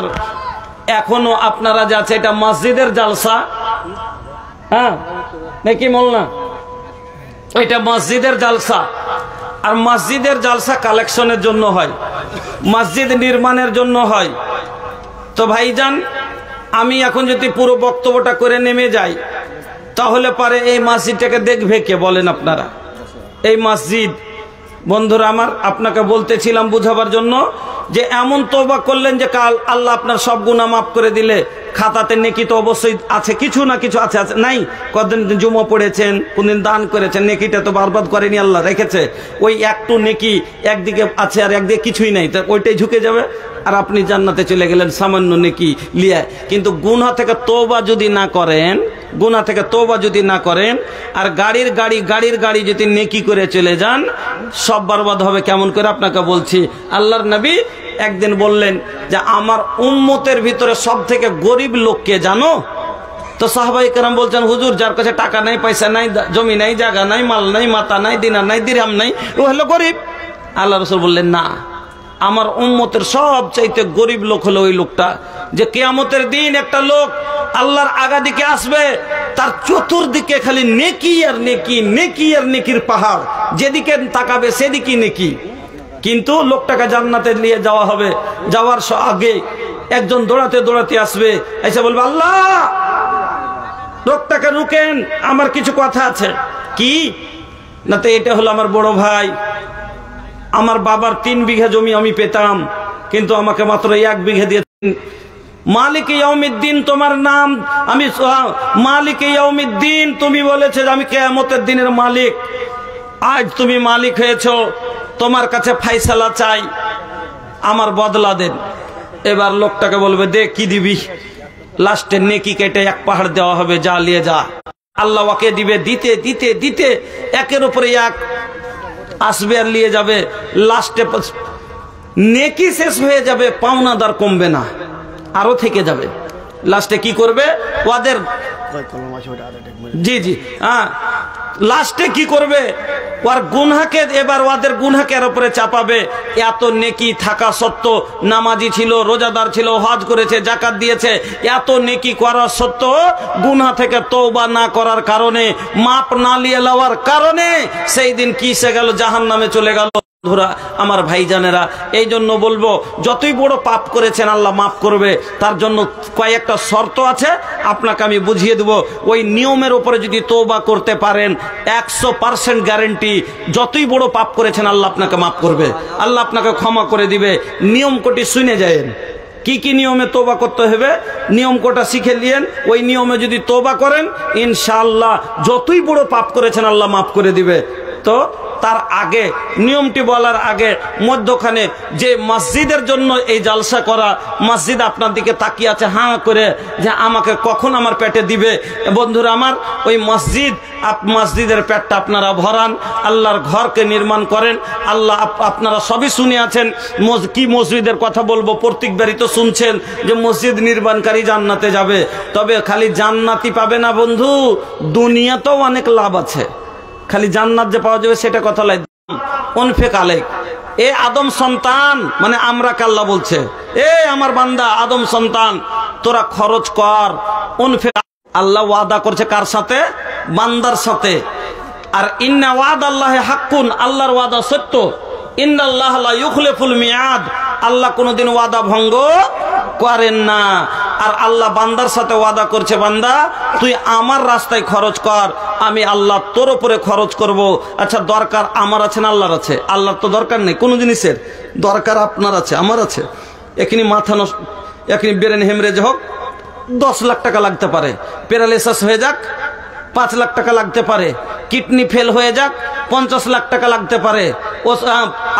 এখনো আপনারা যে আছে, এটা মসজিদের জালসা, হ্যাঁ নাকি মোল্লা? এটা মসজিদের জালসা। আর মসজিদের জালসা কালেকশনের জন্য হয়, মসজিদ নির্মাণের জন্য হয়। তো ভাইজান, আমি এখন যদি পুরো বক্তব্যটা করে নেমে যাই, তাহলে পারে এই মসজিদটাকে দেখবে কে বলেন আপনারা? এই মসজিদ, বন্ধুরা আমার, আপনাকে বলতেছিলাম বুঝাবার জন্য, যে এমন তওবা করলেন যে কাল আল্লাহ আপনার সব গুনাহ মাফ করে দিলে। খাতাতে নেকি তো অবশ্যই আছে, কিছু না কিছু আছে, আছে নাই? কতদিন জুমা পড়েছেন, কোনদিন দান করেছেন, নেকিটা তো বরবাদ করেনি, আল্লাহ রেখেছে। ওই একটু নেকি একদিকে আছে আর একদিকে কিছুই নাই, তা ওইটাই ঝুঁকে যাবে, আর আপনি জান্নাতে চলে গেলেন সামান্য নেকি লিয়ে। কিন্তু গুনাহ থেকে তওবা যদি না করেন, গুনাহ থেকে তওবা যদি না করেন, আর গাড়ির গাড়ি যদি নেকি করে চলে যান, সব বরবাদ হবে। কেমন করে আপনাকে বলছি। আল্লাহর নবী একদিন বললেন যে আমার উম্মতের ভিতরে সব থেকে গরিব লোককে জানো? তো সাহাবায়ে কেরাম বলছেন, হুজুর, যার কাছে টাকা নাই, পয়সা নাই, জমি নাই, জায়গা নাই, মাল নাই, মাতা নাই, দিনার নাই, দিরহাম নাই, ও হলো গরিব। আল্লাহ রাসূল বললেন, না, আমার উম্মতের সবচাইতে গরিব লোক হলো ওই লোকটা, যে কিয়ামতের দিন একটা লোক আল্লাহর আগাদিকে আসবে, তার চতুর্দিকে খালি নেকি আর নেকি, নেকি আর নেকির পাহাড়, যেদিকে তাকাবে সেদিকে নেকি। কিন্তু লোকটাকে জান্নাতে নিয়ে যাওয়া হবে, যাওয়ার আগে একজন দৌড়াতে দৌড়াতে আসবে, এসে বলবে, আল্লাহ, লোকটাকে রুকেন, আমার কিছু কথা আছে। কি? না, তো এটা হলো আমার বড় ভাই, আমার বাবার 3 বিঘা জমি আমি পেতাম, কিন্তু আমাকে মাত্র 1 বিঘা দিয়েছেন। মালিক ইয়াউমিদ্দিন তোমার নাম, আমি মালিক ইয়াউমিদ্দিন, তুমি বলেছে যে আমি কিয়ামতের দিনের মালিক। আজ তুমি মালিক হয়েছো, তোমার কাছে ফাইসালা চাই, আমার বদলা দেন। এবার লোকটাকে বলবে, দে, কি দিবি? লাস্টে নেকি কেটে 1 পাহাড় দেওয়া হবে, যা নিয়ে যা। আল্লাহ ওকে দিবে, দিতে দিতে দিতে একের উপরে এক আসবে আর নিয়ে যাবে। লাস্টে নেকি শেষ হয়ে যাবে, পাওনাদার কমবে না, আরো থেকে যাবে। লাস্টে কি করবে ওদের? জি জি, হ্যাঁ, লাস্টে কি করবে, ওর গুনহাকে এবার ওদের গুনহাকের উপরে চাপাবে। এত নেকি থাকা সত্ত্বেও, নামাজি ছিল, রোজাদার ছিল, হজ করেছে, যাকাত দিয়েছে, এত নেকি করার সত্ত্বেও গুনহা থেকে তওবা না করার কারণে, মাপ না নিয়ে লওয়ার কারণে সেই দিন কিসে গেল, জাহান্নামে চলে গেল। বন্ধুরা আমার ভাইজানেরা, এই জন্য বলবো, যতই বড় পাপ করেছেন আল্লাহ মাফ করবে। তার জন্য কয়েকটা শর্ত আছে, আপনাকে আমি বুঝিয়ে দেব। ওই নিয়মের উপরে যদি তওবা করতে পারেন 100% গ্যারেন্টি, যতই বড় পাপ করেছেন আল্লাহ আপনাকে মাফ করবে, আল্লাহ আপনাকে ক্ষমা করে দিবে। নিয়ম কোটি শুনে যায়েন, কি কি নিয়মে তওবা করতে হবে, নিয়ম কোটা শিখে নিয়েন। ওই নিয়মে যদি তওবা করেন ইনশাআল্লাহ যতই বড় পাপ করেছেন আল্লাহ মাফ করে দিবে। তো তার আগে, নিয়মটি বলার আগে, মধ্যখানে যে মসজিদের জন্য এই জালসা করা, মসজিদ আপনার দিকে তাকিয়ে আছে হাঁ করে যে আমাকে কখন আমার পেটে দিবে। বন্ধুরা আমার, ওই মসজিদের পেটটা আপনারা ভরান, আল্লাহর ঘরকে নির্মাণ করেন। আল্লাহ আপনারা সবই শুনে আছেন, কি মসজিদের কথা বলবো, প্রত্যেকবারই তো শুনছেন যে মসজিদ নির্মাণকারী জান্নাতে যাবে। তবে খালি জান্নাতি পাবে না বন্ধু, দুনিয়াতেও অনেক লাভ আছে। খালি জান্নাত যে পাওয়া যাবে সেটা কথা লাই। অনফেক আলেক, এ আদম সন্তান, মানে আমরা আল্লাহ বলছে, এ আমার বান্দা আদম সন্তান, তোরা খরচ কর। অনফেক, আল্লাহ ওয়াদা করছে কার সাথে? বান্দার সাথে। আর ইন্না ওয়াদাল্লাহি হাক্কুন, আল্লাহর ওয়াদা সত্য। ইন্নাল্লাহা লা ইউখলিফুল মিয়াদ, আল্লাহ কোনোদিন ওয়াদা ভঙ্গ করেন না। আর আল্লাহ বান্দার সাথে ওয়াদা করছে, বান্দা তুই আমার রাস্তায় খরচ কর, আমি আল্লাহ তোর উপরে খরচ করব। আচ্ছা, দরকার আমার আছে না আল্লাহর আছে? আল্লাহর তো দরকার নেই কোনো জিনিসের, দরকার আপনার আছে, আমার আছে। এখানে মাথা নষ্ট, এখানে ব্রেন হেমরেজ হোক, 10 লাখ টাকা লাগতে পারে। প্যারালাইসিস হয়ে যাক, 5 লাখ টাকা লাগতে পারে। কিডনি ফেল হয়ে যাক, 50 লাখ টাকা লাগতে পারে। ও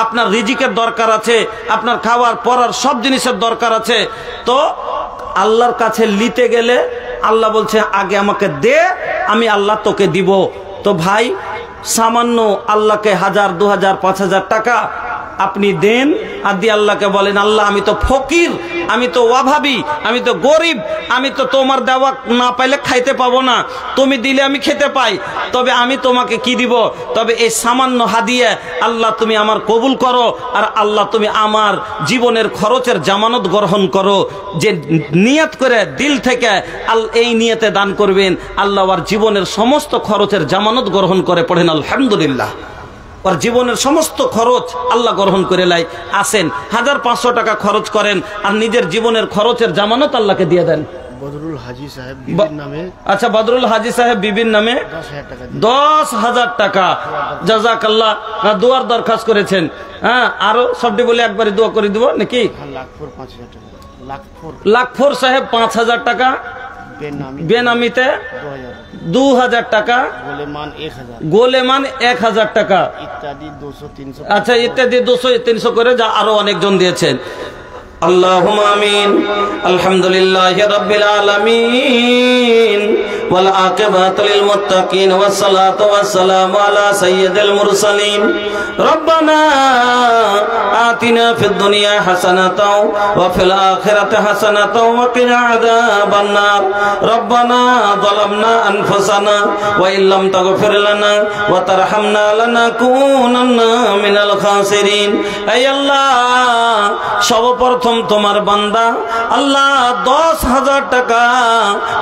আপনার রিজিকের দরকার আছে, আপনার খাবার পরার সব জিনিসের দরকার আছে। তো আল্লাহর কাছে নিতে গেলে আল্লাহ বলছে আগে আমাকে দে, আমি আল্লাহ তোকে দিব। তো ভাই, সামান্য আল্লাহকে 1000, 2000, 5000 টাকা আপনি দেন, আর দিয়ে আল্লাহকে বলেন, আল্লাহ আমি তো ফকির, আমি তো অভাবী, আমি তো গরিব, আমি তো তোমার দেওয়া না পাইলে খাইতে পাবো না, তুমি দিলে আমি খেতে পাই, তবে আমি তোমাকে কি দিব? তবে এই সামান্য হাদিয়া আল্লাহ তুমি আমার কবুল করো, আর আল্লাহ তুমি আমার জীবনের খরচের জামানত গ্রহণ করো। যে নিয়ত করে দিল থেকে এই নিয়তে দান করবেন, আল্লাহ আর জীবনের সমস্ত খরচের জামানত গ্রহণ করে। পড়েন আলহামদুলিল্লাহ। ওর জীবনের সমস্ত খরচ আল্লাহ গ্রহণ করে লাই। আসেন 1500 টাকা খরচ করেন, আর নিজের জীবনের খরচের জামানত আল্লাহকে দিয়ে দেন। বদরুল হাজি সাহেব বিবির নামে, আচ্ছা, বদরুল হাজি সাহেব বিবির নামে 10,000 টাকা। জাযাকাল্লাহ। দোয়ার দরখাস্ত করেছেন, হ্যাঁ, আরো সবটি বলে একবারে দোয়া করে দিব নাকি? লাখপুর 5,000 টাকা। লাখপুর সাহেব 5,000 টাকা, বেনামিতে 2,000 টাকা, গোলেমান 1,000 টাকা, ইত্যাদি 200-300। আচ্ছা, ইত্যাদি 200-300 করে যা আরো অনেকজন দিয়েছেন। আল্লাহুম্মা আমিন। আলহামদুলিল্লাহি রাব্বিল আলামিন ওয়াল আকিবাতু লিল মুত্তাকিন ওয়াস সালাতু ওয়াস সালামু আলা সাইয়্যিদিল মুরসালিন। রব্বানা আতিনা ফিদ দুনিয়া হাসানাতাও ওয়া ফিল আখিরাতি হাসানাতাও ওয়া কিনা আযাবান নার। রব্বানা যালামনা আনফুসানা ওয়া ইল্লাম তাগফির লানা ওয়া তারহামনা লানাকুনান্না মিনাল খাসিরিন। হে আল্লাহ, সর্বপ্রথম তোমার বান্দা আল্লাহ 10,000 টাকা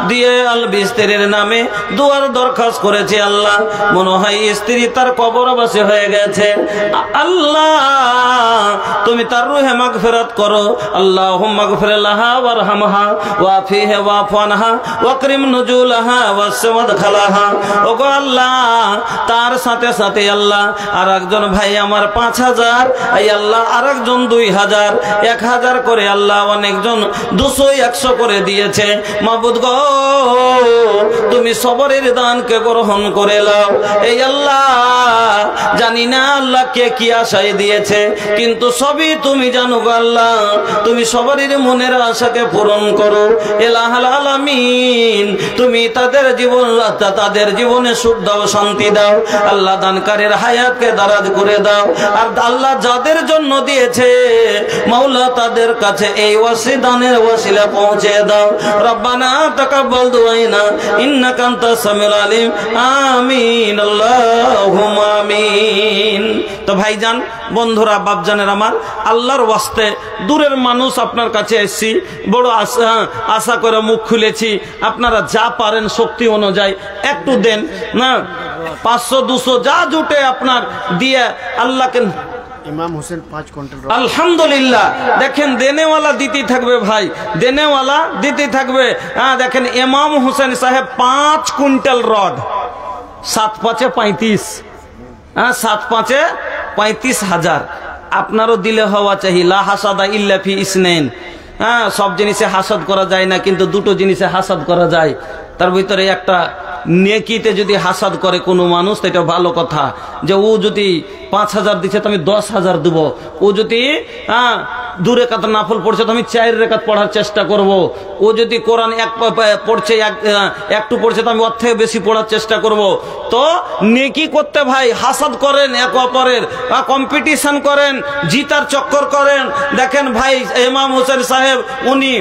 দিয়ে আল বিস্তিরির নামে দুয়ার দরখাস্ত করেছে। আল্লাহ, মনে হয় স্ত্রী তার কবরবাসী হয়ে গেছে। আল্লাহ, তুমি তার রুহে মাগফিরাত করো। আল্লাহুম্মা গফির লাহা ওয়ারহামহা ওয়াফিহা ওয়াফু আনহা ওয়াকরিম নুজুলাহা ওয়াসওয়াদ খালাহা। ওগো আল্লাহ, তার সাথে সাথে আল্লাহ আর একজন ভাই আমার 5,000, এই আল্লাহ আর একজন 2,000, 1,000 করে আল্লাহ অনেকজন 200, 100 করে দিয়েছে। মাবুদ গো, তুমি সবরের দানকে গ্রহণ করে নাও। এই আল্লাহ, জানি না আল্লাহ কে কি আশায় দিয়েছে, কিন্তু সবই তুমি জানো গো আল্লাহ। তুমি সবরের মনের আশাকে পূরণ করো ইলাহুল আলামিন। তুমি তাদের জীবনে সুখ দাও, শান্তি দাও আল্লাহ। দানকারীর হায়াতকে দারাজ করে দাও। আর আল্লাহ যাদের জন্য দিয়েছে মাওলা, তাদের কাছে এই দানের ওসিলা পৌঁছে দাও। রব্বানা তাকাব্বাল দুআইনা, ইন্নাকা আনতাস সামিউল আলিম। আমিন আল্লাহুম্মা আমিন। তো ভাইজান, বন্ধুরা, বাপজানের আমার, আল্লাহর ওয়াস্তে দূরের মানুষ আপনার কাছে এসেছি, বড় আশা করে মুখ খুলেছি। আপনারা যা পারেন শক্তি অনুযায়ী একটু দেন না, 500-200 যা জুটে আপনার দিয়ে আল্লাহকে। ইমাম হোসেন 5 কুইন্টাল। আলহামদুলিল্লাহ। দেখেন, দেনেওয়ালা দিতে থাকবে ভাই, দেনেওয়ালা দিতে থাকবে। হ্যাঁ, দেখেন ইমাম হোসেন সাহেব 5 কুইন্টাল রড, 7×5 = 35। হ্যাঁ, 7×5 = 35,000। আপনারও দিলে হওয়া চাই। লা হাসাদা ইল্লা ফি ইসনাইন। হ্যাঁ, সব জিনিসে হাসাদ করা যায় না, কিন্তু দুটো জিনিসে হাসাদ করা যায়। তার ভিতরে একটা নেকিতে যদি হাসাদ করে কোনো মানুষ, এটা ভালো কথা, যে ও যদি 5,000 দিচ্ছে তো আমি 10,000 দেব। ও যদি 2 রাকাত নাফল পড়ছে তো আমি 4 রাকাত পড়ার চেষ্টা করব। ও যদি কোরআন পড়ছে, একটু পড়ছে তো আমি ওর থেকে বেশি পড়ার চেষ্টা করব। তো নেকি করতে ভাই হাসাদ করেন, এক অপরের কম্পিটিশন করেন, জিতার চক্কর করেন। দেখেন ভাই, ইমাম হোসেন সাহেব উনি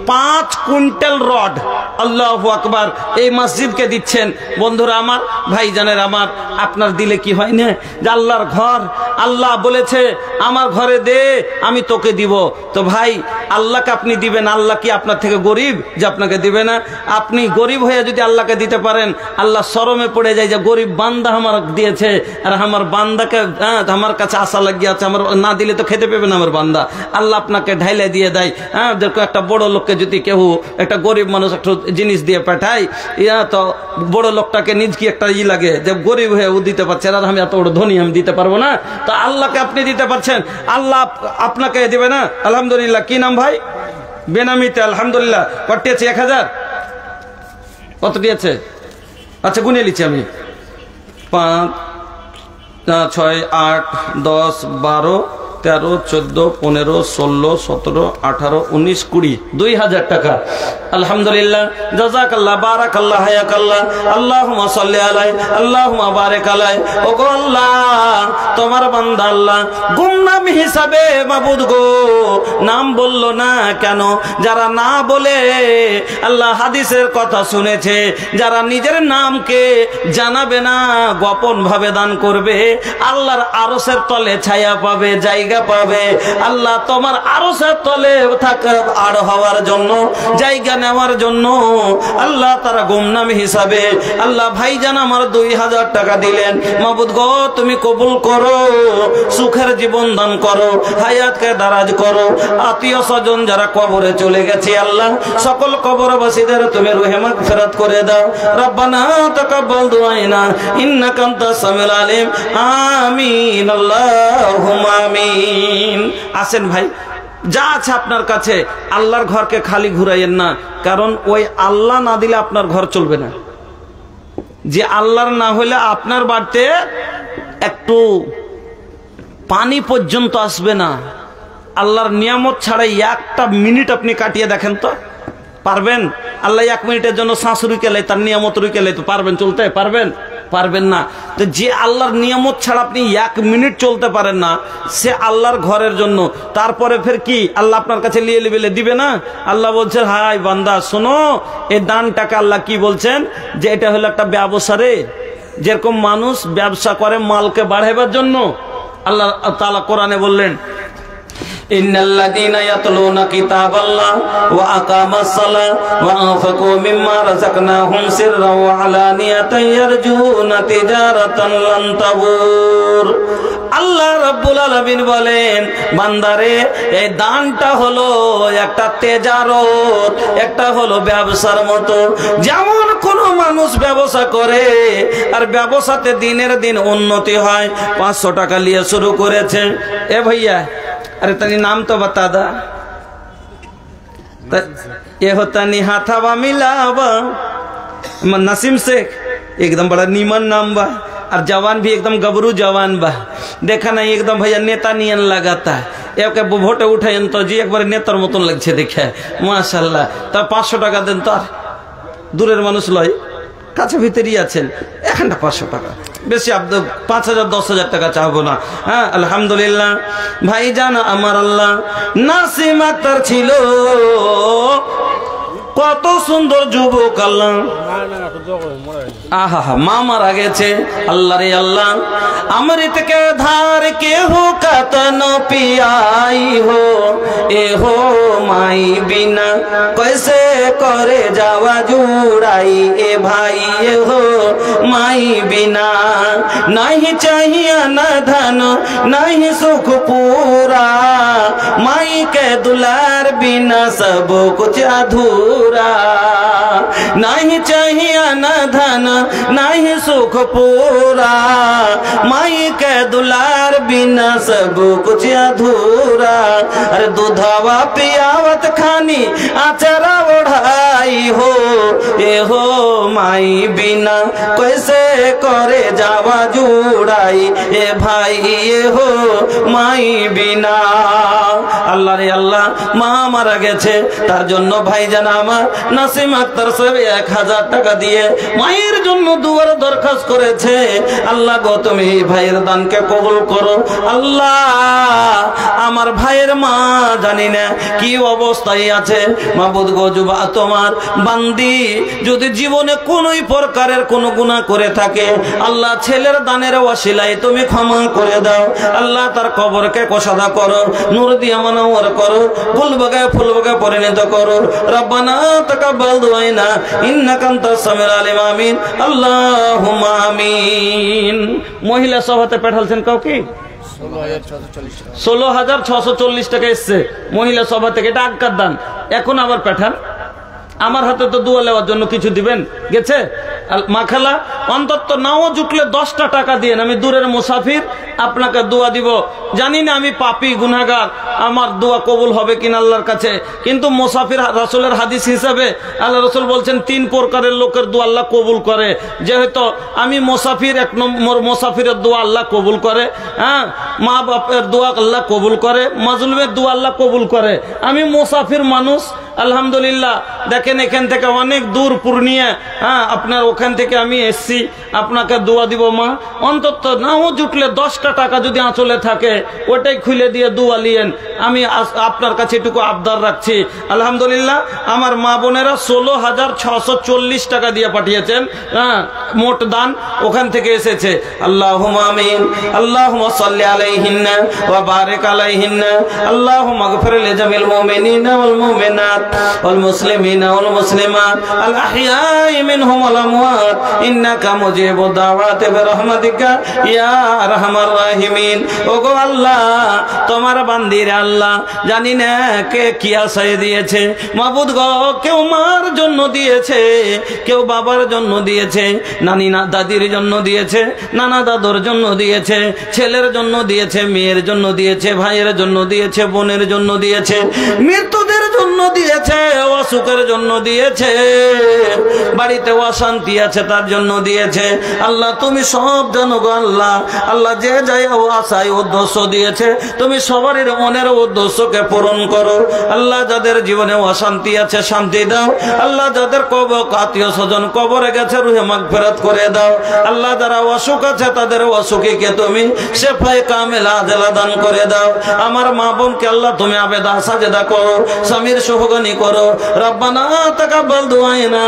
5 কুইন্টাল রড, আল্লাহু আকবার, এই মসজিদকে দিচ্ছেন। বন্ধুরা আমার, ভাইজানের আমার, আপনার দিলে কি হয় না যে আল্লাহর ঘর, আল্লাহ বলেছে আমার ঘরে দে আমি তোকে দিব। তো ভাই, আল্লাহকে আপনি দিবেন, আল্লাহ কি আপনার থেকে গরিব যে আপনাকে দিবে না? আপনি গরিব হয়ে যদি আল্লাহকে দিতে পারেন, আল্লাহ শরমে পড়ে যায় যে গরিব বান্দা আমার দিয়েছে, আর আমার বান্দাকে আমার কাছে আশা লাগিয়ে আছে, আমার না দিলে তো খেতে পেবে না আমার বান্দা। আল্লাহ আপনাকে ঢাইলে দিয়ে দেয়। হ্যাঁ, দেখো, একটা বড় লোককে যদি কেউ একটা গরিব মানুষ একটু জিনিস দিয়ে পাঠায়, তো বড় লোকটাকে নিজ কি একটা লাগে যে গরিব হয়ে ও দিতে পারছে, আর আমি এত বড় ধনী আমি দিতে পারবো না। তো আল্লাহকে আপনি দিতে পারছেন, আল্লাহ আপনাকে দিবে না। আলহামদুলিল্লাহ। কি নাম ভাই? বেনামিতে। আলহামদুলিল্লাহ। কটিয়েছে? 1000। কত দিয়েছে? আচ্ছা, গুনে নিচ্ছি আমি। 5, 6, 8, 10, 12, 13, 14, 15, 16, 17, 18, 19, 20, 2000 টাকা। আলহামদুলিল্লাহ। জাযাকাল্লাহ, বারাকাল্লাহ, হায়াকাল্লাহ, আল্লাহুম্মা সাল্লি আলাইহি, আল্লাহুম্মা বারিক আলাইহি। ও গো আল্লাহ, তোমার বান্দা আল্লাহ গুমনাম হিসাবে মাবুদ গো নাম বললো না কেন? যারা না বলে আল্লাহ হাদিসের কথা শুনেছে, যারা নিজের নামকে জানাবে না, গোপন ভাবে দান করবে, আল্লাহর আরশের তলে ছায়া পাবে, জায়গা পাবে। আল্লাহ তোমার আরশের তলে থাকার আড় হওয়ার জন্য, জায়গা নেওয়ার জন্য আল্লাহ তারা গুমনাম হিসাবে আল্লাহ ভাইজান আমার 2000 টাকা দিলেন। মাবুদ গো, তুমি কবুল করো, সুখের জীবন দান করো, হায়াতকে দারাজ করো। আত্মীয় স্বজন যারা কবরে চলে গেছে, আল্লাহ সকল কবরবাসীদের তুমি রুহে মাগফিরাত করে দাও। রব্বানা তাকাব্বাল দুআইনা ইন্নাকা আনতাস সামিউল আলিম। আমিন আল্লাহুম্মা আমিন। আসেন ভাই, যা আছে আপনার কাছে, আল্লাহর ঘরকে খালি ঘুরাইয়েন না, কারণ ওই আল্লাহ না দিলে আপনার ঘর চলবে না। যে আল্লাহর না হলে আপনার বাড়িতে একটু পানি পর্যন্ত আসবে না। আল্লাহর নিয়ামত ছাড়াই একটা মিনিট আপনি কাটিয়ে দেখেন তো, পারবেন? আল্লাহ 1 মিনিটের জন্য শ্বাস রুকেলে, তার নিয়ামত রুকেলে তো পারবেন চলতে? পারবেন না। তো যে আল্লাহর নিয়ামত ছাড়া আপনি 1 মিনিট চলতে পারেন না, সে আল্লাহর ঘরের জন্য তারপরে ফের কি আল্লাহ আপনার কাছে লিয়ে লিবেলে দিবে না? আল্লাহ বলছেন, হাই বান্দা শোনো, এই দানটাকে আল্লাহ কি বলছেন, যে এটা হলো একটা ব্যবসা রে। যেরকম মানুষ ব্যবসা করে মালকে বাড়াইবার জন্য, আল্লাহ তাআলা কোরআনে বললেন, ইন্নাল্লাযীনা ইয়াতলুনা কিতাবাল্লাহ ওয়া আকামাস সালাহ ওয়া আনফাকু মিম্মা রাযাকনাহুম সিররান ওয়া আলানিয়াতান ইয়ারজুনা তিজারাতান লান তাবুর। আল্লাহ রাব্বুল আলামিন বলেন, বান্দারে, এই দানটা হলো একটা তেজারত, একটা হলো ব্যবসার মতো। যেমন কোন মানুষ ব্যবসা করে আর ব্যবসাতে দিনের দিন উন্নতি হয়, 500 টাকা নিয়ে শুরু করেছে। এ ভাইয়া, अरे तनी नाम तो बता दा। ये होता नहीं हाथावा मिलावा। नसीम शेख एकदम बड़ा नीमन नाम बा, और जवान भी एकदम गबरू जवान बा। देखा ना, एकदम भैया नेता नियन लगाता है। एक भोटे उठे तो जी एक बार नेतार मतन लगছে দেখে, माशाल्लाह। তা 500 টাকা দেন তো, দূরের মানুষ লয়, কাছে ভিতরেই আছেন, এখানটা 500 টাকা বেশি, 5000 10,000 টাকা চাহবো না। হ্যাঁ, আলহামদুলিল্লাহ। ভাইজান আমার, আল্লাহ নাসিম আক্তার ছিল কত সুন্দর যুবক আল্লাহ আহা মা মারা গেছে আল্লাহ রে আল্লাহ अमृत के धार के हो कतन पियाई हो ए हो माई बिना कैसे करे जावा जुड़ाई ए भाई ए हो माई बिना नहीं चाहिए न धन नहीं सुख पूरा माई के दुलार बिना सब कुछ अधूरा नहीं चाहिए न धन नहीं सुख पूरा माई के दुलार बिना सब कुछ अधूरा अरे दूधवा पियावत खानी आचरा ओढ़ाई हो ये हो माई बिना कैसे करे जावा जुड़ाई ए भाई ये हो माई बिना अल्लाह रे अल्लाह मा मारा गेछे तार जन्य भाईजान आमार नासिम आक्तार साहेब 1000 টাকা দিয়ে মায়ের জন্য দুয়ার দরখাস্ত করেছে আল্লাহ গো তুমি ভাইয়ের দানকে কবুল করো আল্লাহ আমার ভাইয়ের মা জানি না কি অবস্থায় আছে মাবুদ গো যুবা তোমার বান্দি যদি জীবনে কোনোই প্রকারের কোনো গুনাহ করে থাকে আল্লাহ ছেলের দানের ওসিলায় তুমি ক্ষমা করে দাও আল্লাহ তার কবরকে কোষাদা করো নূর দিয়ে মনোহর করো ফুল বাগায় ফুল বাগায় পরিণত করো রব্বানা তাকাব্বাল দুআইনা ইন্নাকা আনতাস সামিউল আলিম আমিন আল্লাহুম্মা আমিন মহিলা সভাতে পাঠালছেন কাউ কি 16,640 টাকা এসছে মহিলা সভা থেকে এটা আক্কার দান এখন আবার পাঠান আমার হাতে তো দোয়া নেওয়ার জন্য কিছু দিবেন গেছে মাখালা অন্তত নাও জুটলে 10টা টাকা দিয়ে আমি দূরের মুসাফির আপনাকে দোয়া দিব জানি না আমি পাপী গুনাহগার আমার দোয়া কবুল হবে কিনা আল্লাহর কাছে কিন্তু মুসাফির রাসূলের হাদিস হিসাবে আল্লাহ রাসূল বলছেন 3 প্রকারের লোকের দোয়া আল্লাহ কবুল করে যেহেতু আমি মুসাফির 1 নম্বর মুসাফিরের দোয়া আল্লাহ কবুল করে হ্যাঁ মা বাপের দোয়া আল্লাহ কবুল করে মাজলুমের দোয়া আল্লাহ কবুল করে আমি মুসাফির মানুষ আলহামদুলিল্লাহ দেখেন এখান থেকে অনেক দূর পূর্ণিয়া হ্যাঁ আপনার ওখান থেকে আমি এসেছি আপনাকে দোয়া দিব মা অন্তত নাও জুটলে 10টা টাকা যদি আঁচলে থাকে ওটাই খুলে দিয়ে দোয়া লিয়েন আমি আপনার কাছে এটুকু আবদার রাখছি আলহামদুলিল্লাহ আমার মা বোনেরা 16,640 টাকা দিয়ে পাঠিয়েছেন হ্যাঁ মোট দান ওখান থেকে এসেছে আল্লাহুম্মা আমিন আল্লাহুম্মা সাল্লি আলাইহিন্না ওয়া বারিক আলাইহিন্না আল্লাহুম্মা গফির লিজামিল মুমিনিনা ওয়াল মুমিনাত ওয়াল মুসলিমিনা ওয়াল মুসলিমাত আল আহইয়াই মিনহুম ওয়াল আমওয়াত ইন্নাকা মুজিবুদ দাওয়াতি বিরহমাতিকা ইয়া আরহামার রাহিমিন ওগো আল্লাহ তোমার বান্দিরা আল্লাহ জানি না কে কি আশায় দিয়েছে মাবুদ গো কেউ মার জন্য দিয়েছে কেউ বাবার জন্য দিয়েছে নানি না দাদির জন্য দিয়েছে নানা দাদুর জন্য দিয়েছে ছেলের জন্য দিয়েছে মেয়ের জন্য দিয়েছে ভাইয়ের জন্য দিয়েছে বোনের জন্য দিয়েছে মৃত্যুদের জন্য দিয়েছে অসুখের জন্য দিয়েছে বাড়িতে অশান্তি আছে তার জন্য দিয়েছে আল্লাহ তুমি সব জানো গো আল্লাহ আল্লাহ যে যাই আশায় উদ্দেশ্য দিয়েছে তুমি সবারই মনের উদ্দেশ্যকে পূরণ করো আল্লাহ যাদের জীবনে অশান্তি আছে শান্তি দাও আল্লাহ যাদের আত্মীয় স্বজন কবরে গেছে রুহে মাগফিরাত করে দাও আল্লাহ যারা অসুখ আছে তাদের অসুখীকে তুমি শেফায়ে কামিলা আজলা দান করে দাও আমার মা বোনকে আল্লাহ তুমি আবেদা সাজদা করো স্বামীর সুখগনি করো রব্বানা তাকাব্বাল দুআইনা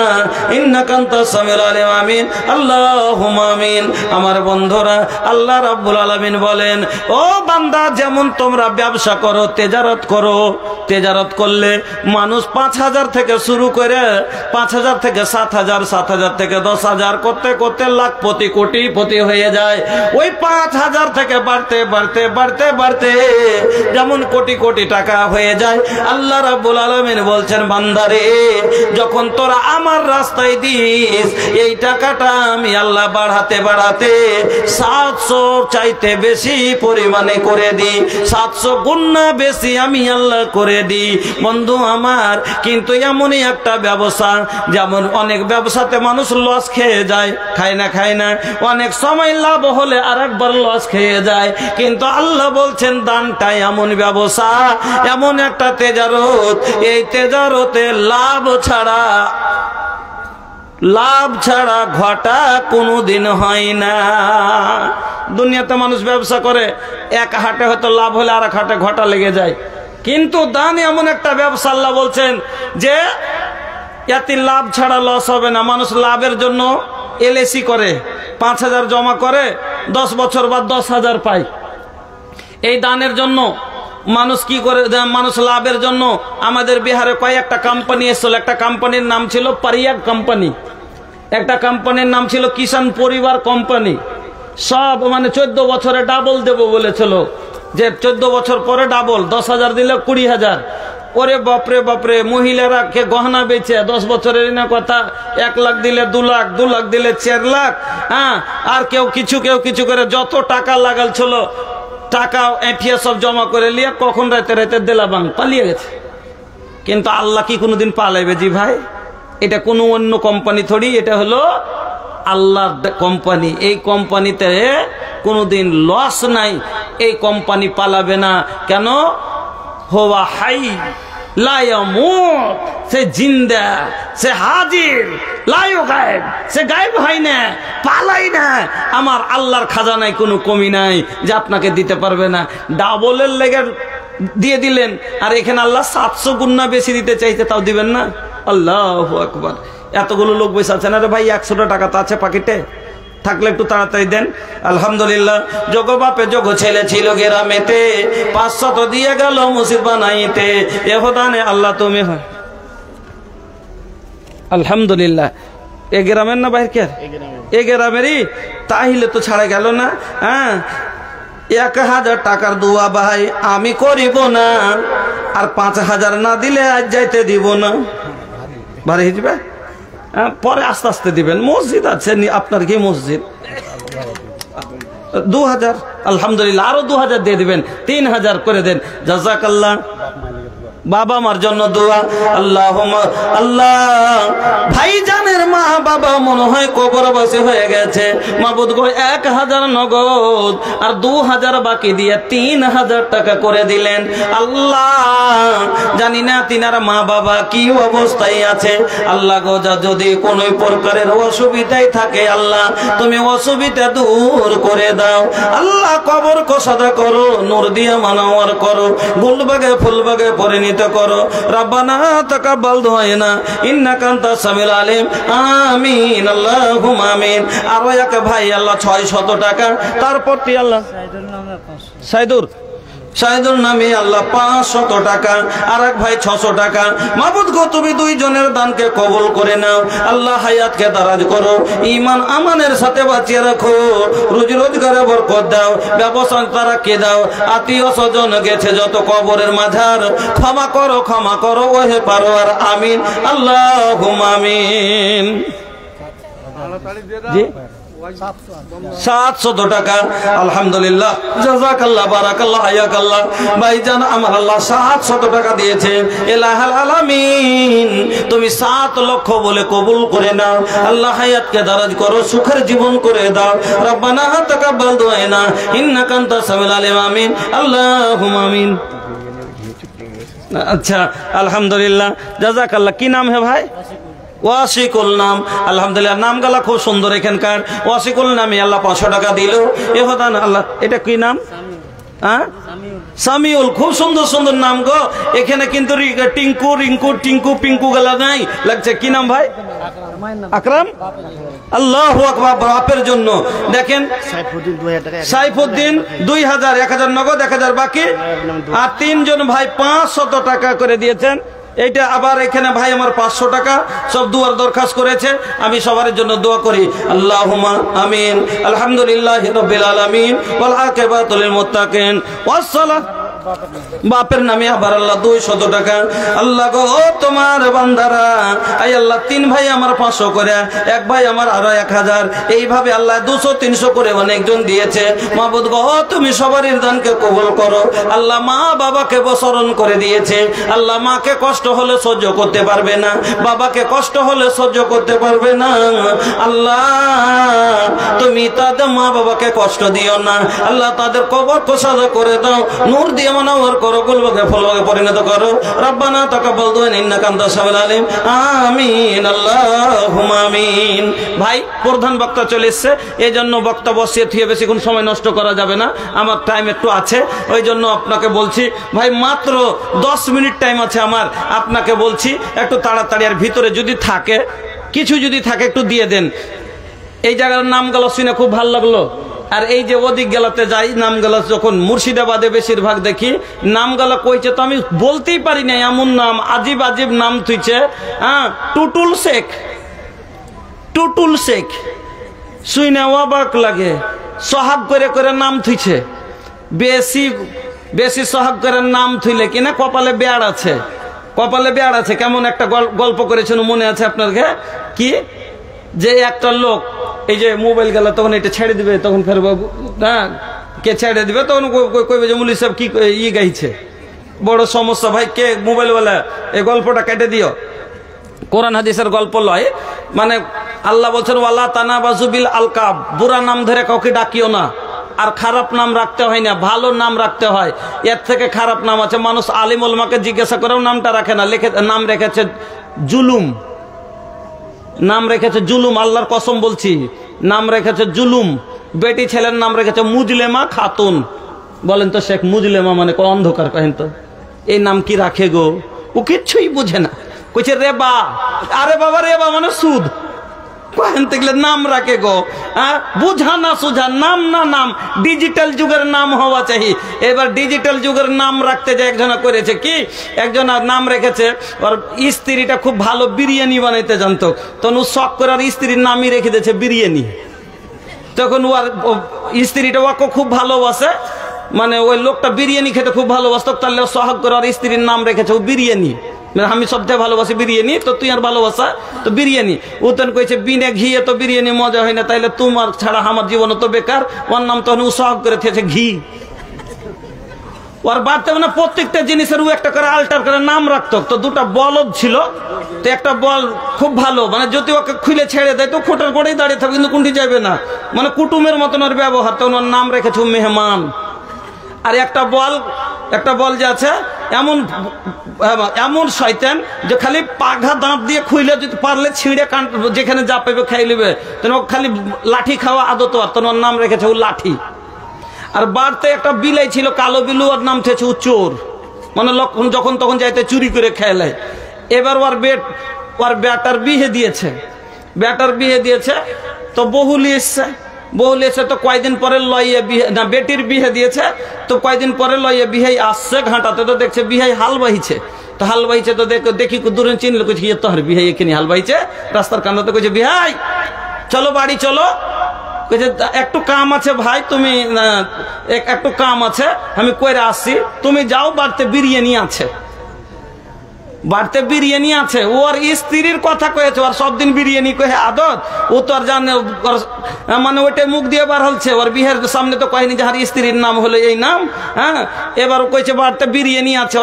ইন্নাকা আনতাস সামিউল আলিম আমিন আল্লাহুম্মা আমিন আমার বন্ধুরা আল্লাহ রাব্বুল আলামিন বলেন ও বান্দা যেমন তোমরা ব্যবসা করো তেজারত করলে মানুষ 5,000 থেকে শুরু করে 5,000 থেকে 7,000 7,000 থেকে 10,000 করতে করতে লাখপতি কোটিপতি হয়ে যায় ওই 5,000 থেকে বাড়তে বাড়তে বাড়তে বাড়তে যেমন কোটি কোটি টাকা হয়ে যায় আল্লাহ রাব্বুল আলামিন বলছেন বান্দারে যখন তোরা আমার রাস্তায় দিস এই টাকাটা আমি আল্লাহ বাড়াতে বাড়াতে 700 চাইতে বেশি পরিমাণে করে দিই 700 গুণা বেশি আমি আল্লাহ করে দিই বন্ধু আমার কিন্তু এমনই একটা ব্যবসা যেমন অনেক ব্যবসাতে মানুষ লস খেয়ে যায় খায় না অনেক সময় লাভ হলে আরেকবার লস খেয়ে যায় কিন্তু আল্লাহ বলছেন দানটা এমন ব্যবসা এমন একটা তেজারত এই তেজারতে লাভ ছাড়া ঘটা কোনোদিন হয় না দুনিয়াতে মানুষ ব্যবসা করে এক হাটে হয়তো লাভ হলে আর এক হাটে ঘটা লেগে যায় কিন্তু দান এমন একটা ব্যবসা আল্লাহ বলছেন যে এতে লাভ ছাড়া লস হবে না। মানুষ লাভের জন্য এলআইসি করে, 5,000 জমা করে, 10 বছর বাদ 10,000 পায়। এই দানের জন্য মানুষ কি করে, মানুষ লাভের জন্য আমাদের বিহারে কয়েকটা কোম্পানি এসেছিল। একটা কোম্পানির নাম ছিল পারিয়াগ কোম্পানি, একটা কোম্পানির নাম ছিল কিষান পরিবার কোম্পানি। সব মানে 14 বছরে ডাবল দেবো বলেছিল, যে 14 বছর পরে ডাবল, 10,000 দিলে 20,000। ওরে বাপরে বাপরে, মহিলারা কে গহনা বেচে 10 বছরের না কথা, 1 লাখ দিলে 2 লাখ, 2 লাখ দিলে 4 লাখ। হ্যাঁ, আর কেউ কিছু করে যত টাকা লাগাল ছিল টাকা এঁটিয়ে সব জমা করে নিয়ে কখন রাতে রাতে দেলাবাং পালিয়ে গেছে। কিন্তু আল্লাহ কি কোনোদিন পালাইবে? জি ভাই, এটা কোনো অন্য কোম্পানি থোড়ি, এটা হলো আল্লাহর কোম্পানি। এই কোম্পানিতে কোনোদিন লস নাই, এই কোম্পানি পালাবে না। কেন? হুয়া হাই লা ইয়ামুত, সে জিন্দা, সে হাজির, লা ইউগায়েব, সে গায়েব হয় না, পালাই না। আমার আল্লাহর খাজানায় কোনো কমি নাই যে আপনাকে দিতে পারবে না। ডাবলের লেগে দিয়ে দিলেন, আর এখানে আল্লাহ 700 গুণা বেশি দিতে চাইছে, তাও দিবেন না? আল্লাহু আকবার। এতগুলো লোক বসে আছেন, আরে ভাই 100 টাকা তো আছে পাকেটে, থাকলে একটু তাড়াতাড়ি দেন। আলহামদুলিল্লাহ, যোগ বাপে যোগ ছেলে ছিল গেরামেতে, 500 তো দিয়ে গেল মসজিদ বানাইতে, এহদানে আল্লাহ তুমি হয়। আলহামদুলিল্লাহ। এ গ্রামের না বাইর কে? এ গ্রামেরই, তাহলে তো ছাড়া গেল না। হ্যাঁ, 1000 টাকার দোয়া ভাই আমি করিব না, আর 5000 না দিলে আজ যাইতে দিব না। বাড়ি হিজবে পরে আস্তে আস্তে দিবেন। মসজিদ আছে আপনার, কি মসজিদ? 2000, আলহামদুলিল্লাহ। আরো 2000 দিয়ে দিবেন, 3000 করে দেন। জাযাকাল্লাহ। বাবা মার জন্য দোয়া। আল্লাহুম্মা আল্লাহ, ভাইজানের মা বাবা মনে হয় কবরবাসী হয়ে গেছে। মাবুদ গো, 1000 নগদ আর 2000 বাকি দিয়ে 3000 টাকা করে দিলেন। আল্লাহ, জানি না তিনার মা বাবা কি অবস্থায় আছে। আল্লাহ গো, যদি কোনো প্রকারের অসুবিধায় থাকে আল্লাহ তুমি অসুবিধা দূর করে দাও। আল্লাহ, কবর কোসাদা করো, নূর দিয়ে মানাওয়ার করো, গুলবাগে ফুলবাগে পরিণত করো। রব্বানা তাকাব্বাল দুআনা ইন্নাকা আনতাস সামিউল আলিম। আমিন, আল্লাহুম্মা আমিন। আর এক ভাই আল্লাহ 600 টাকা, তারপর আল্লাহ সাইদুর নামে আল্লাহ 500 টাকা, আর এক ভাই 600 টাকা। মাবুদ গো, তুমি দুইজনের দানকে কবুল করে নাও। আল্লাহ, হায়াতকে দারাজ করো, ঈমান আমানের সাথে বাঁচিয়ে রাখো, রুজি রোজগারে বরকত দাও, ব্যবসা তারাকে দাও। আত্মীয় স্বজন গেছে যত কবরের মাঝার, ক্ষমা করো ওহে পারো। আর আমিন, আল্লাহুম্মা আমিন। জি 700 টাকা, আলহামদুলিল্লাহ, জাযাকাল্লাহ, বারাকাল্লাহ, হায়াকাল্লাহ। ভাইজান আমার আল্লাহ 700 টাকা দিয়েছেন। ইলাহুল আলামিন, তুমি 7 লক্ষ বলে কবুল করে নাও। আল্লাহ, হায়াতকে দারাজ করো, সুখের জীবন করে দাও। রব্বানা তাকাব্বাল দুআনা ইন্নাকা আনতাস সামিউল আলিম। আমিন, আল্লাহুম্মা আমিন। আচ্ছা, আলহামদুলিল্লাহ, জাযাকাল্লাহ। কি নাম হে ভাই? ওয়াসিকুল নাম। আলহামদুলিল্লাহ, নামগুলা খুব সুন্দর এখানকার। ওয়াসিকুল নামে আল্লাহ 500 টাকা দিল। এহদান আল্লাহ। এটা কি নাম? হ্যাঁ, সামিউল। খুব সুন্দর সুন্দর নাম গো। এখানে কিন্তু টিঙ্কু, রিঙ্কু, টিঙ্কু, পিঙ্কু গলা নাই লাগছে। কি নাম ভাই? আকরাম। আল্লাহু আকবার। বাপের জন্য দেখেন, সাইফুদ্দিন 2000, 1000 নগদ, 1000 বাকি, আর 3 জন ভাই 500 টাকা করে দিয়েছেন। এইটা আবার এখানে ভাই আমার 500 টাকা সব দুয়ার দরখাস্ত করেছে। আমি সবার জন্য দোয়া করি। আল্লাহুম্মা আমিন। আলহামদুলিল্লাহি রাব্বিল আলামিন ওয়াল আকিবাতু লিল মুত্তাকিন ওয়াসসালাত। বাপের নামে আবার আল্লাহ 200 টাকা। আল্লাহ গো, তোমার বান্দারা, আই আল্লাহ 3 ভাই আমার 500 করে, এক ভাই আমার আরো 1000, এইভাবে আল্লাহ 200 300 করে অনেকজন দিয়েছে। মাবুদ গো, তুমি সবারই দানকে কবুল করো। আল্লাহ, মা বাবাকে বসরণ করে দিয়েছে। আল্লাহ, মাকে কষ্ট হলে সহ্য করতে পারবে না, বাবাকে কষ্ট হলে সহ্য করতে পারবে না। আল্লাহ, তুমি তাদের মা বাবাকে কষ্ট দিও না। আল্লাহ, তাদের কবর কোসাদা করে দাও, নূর দিয়ে মুনাওয়ার করো, কুলবকে ফলকে পরিণত করো। রব্বানা তাকাব্বাল দুআ ইন্নাকা আনতাস সামিউল আলিম। আমিন, আল্লাহুম্মা আমিন। ভাই প্রধান বক্তা চলে এসেছে, এই জন্য বক্তা বসিয়ে থুয়ে বেশিক্ষণ সময় নষ্ট করা যাবে না, আমার টাইম একটু আছে, ওই জন্য আপনাকে বলছি ভাই মাত্র 10 মিনিট টাইম আছে আমার, আপনাকে বলছি একটু তাড়াতাড়ি, আর ভিতরে যদি থাকে কিছু যদি থাকে একটু দিয়ে দেন। এই জায়গার নাম গেল শুনে খুব ভালো লাগলো। আর এই যে ওদিক গেলাতে যাই, নাম গেলা যখন মুর্শিদাবাদে বেশিরভাগ দেখি নাম গেলা কইছে, তো আমি বলতেই পারি না, এমন নাম আজিব আজিব নাম তুইছে। হ্যাঁ, টুটুল শেখ, টুটুল শেখ শুনে অবাক লাগে। সোহাগ করে করে নাম থুইছে, বেশি বেশি সোহাগ করে নাম থুইলে কিনা কপালে বেয়ার আছে, কপালে বেয়ার আছে। কেমন একটা গল্প করেছেন মনে আছে আপনার কি, যে একটা লোক এই যে মোবাইল গেল তখন এটা ছেড়ে দিবে, তখন ফের হ্যাঁ কে ছেড়ে দিবে, তখন কইবে যে মুলি সাহেব কি গাইছে, বড় সমস্যা ভাই, কে মোবাইলওয়ালা এই গল্পটা কেটে দিও। কোরআন হাদিসের গল্প লয়, মানে আল্লাহ বলছেন ওয়ালা তানাবাজু বিল আলকাব, বুড়া নাম ধরে কাউকে ডাকিও না, আর খারাপ নাম রাখতে হয় না, ভালো নাম রাখতে হয়। এর থেকে খারাপ নাম আছে, মানুষ আলিম উলামাকে জিজ্ঞাসা করেও নামটা রাখে না, নাম রেখেছে জুলুম, নাম রেখেছে জুলুম, আল্লাহর কসম বলছি, নাম রেখেছে জুলুম। বেটি ছেলের নাম রেখেছে মুজলেমা খাতুন। বলেন তো শেখ মুজলেমা মানে অন্ধকার, কহেন তো এই নাম কি রাখে গো, ও কিচ্ছুই বুঝে না, কইছে রেবা। আরে বাবা, রেবা মানে সুদ, কহেন দেখলে নাম রাখে গো, বুঝা না সুঝা নাম না নাম, ডিজিটাল যুগের নাম হওয়া চাই। এবার ডিজিটাল যুগের নাম রাখতে যে একজনা করেছে কি, একজনা নাম রেখেছে, ওর স্ত্রীটা খুব ভালো বিরিয়ানি বানাইতে জানতো, তখন ও শখ করে আর স্ত্রীর নামই রেখে দিয়েছে বিরিয়ানি। তখন ওর স্ত্রীটা ওকে খুব ভালোবাসে, মানে ওই লোকটা বিরিয়ানি খেতে খুব ভালোবাসত, তাহলে সোহাগ করে আর স্ত্রীর নাম রেখেছে ও বিরিয়ানি, আমি সবচেয়ে ভালোবাসি বিরিয়ানি, তো তুই আর ভালোবাসা তো বিরিয়ানি। উতন কইছে বিনে ঘিয়ে তো বিরিয়ানি মজা হয় না, তাইলে তোমার ছাড়া আমার জীবন তো বেকার। ওর নাম তখন উৎসাহ করে থেছে ঘি। ওর বাড়তে মানে প্রত্যেকটা জিনিসের ও একটা করে আল্টার করে নাম রাখতো। তো দুটা বলদ ছিল, তো একটা বল খুব ভালো, মানে যদি ওকে খুলে ছেড়ে দেয় তো খোটার গোড়েই দাঁড়িয়ে থাকবে, কিন্তু কোনটি যাবে না, মানে কুটুমের মতন ওর ব্যবহার। তখন ওর নাম রেখেছে মেহমান। আর একটা বল যে আছে এমন এমন শয়তান যে খালি পাঘা দাঁত দিয়ে খুইলে যদি পারলে ছিঁড়ে কান যেখানে যা পাইবে খাই লিবে, তখন খালি লাঠি খাওয়া আদত, তখন নাম রেখেছে ও লাঠি। আর বাড়তে একটা বিলাই ছিল কালো বিলু, ওর নাম থেছে ও চোর, মানে যখন তখন যাইতে চুরি করে খেলে। এবার ওর বেটার বিয়ে দিয়েছে, তো বহুলি এসছে, তো কয়দিন পরে লইয়ে বিয়ে না, বেটির বিয়ে দিয়েছে, তো কয়দিন পরে লইয়ে বিহাই আসছে ঘাটাতে, তো দেখছে বিহাই হাল বাহিছে, তো হাল বাহিছে, তো দেখি দূরে চিনলে কইছে তোর বিহাই এখানে হাল বাহিছে রাস্তার কান্দাতে, কইছে বিহাই চলো বাড়ি চলো, কইছে একটু কাম আছে ভাই, তুমি একটু কাম আছে আমি কইরা আসছি, তুমি যাও, বাড়িতে বিরিয়ানি আছে, বাড়িতে বিরিয়ানি আছে। ওর স্ত্রীর কথা কয়েছে, ওর সব দিন বিরিয়ানি কয়ে আদত, ও তো আর জানে, মানে ওইটাই মুখ দিয়ে বার হচ্ছে, ওর বিয়ের সামনে তো কয়নি যে স্ত্রীর নাম হলো এই নাম। হ্যাঁ, এবার কইছে বাড়িতে বিরিয়ানি আছে,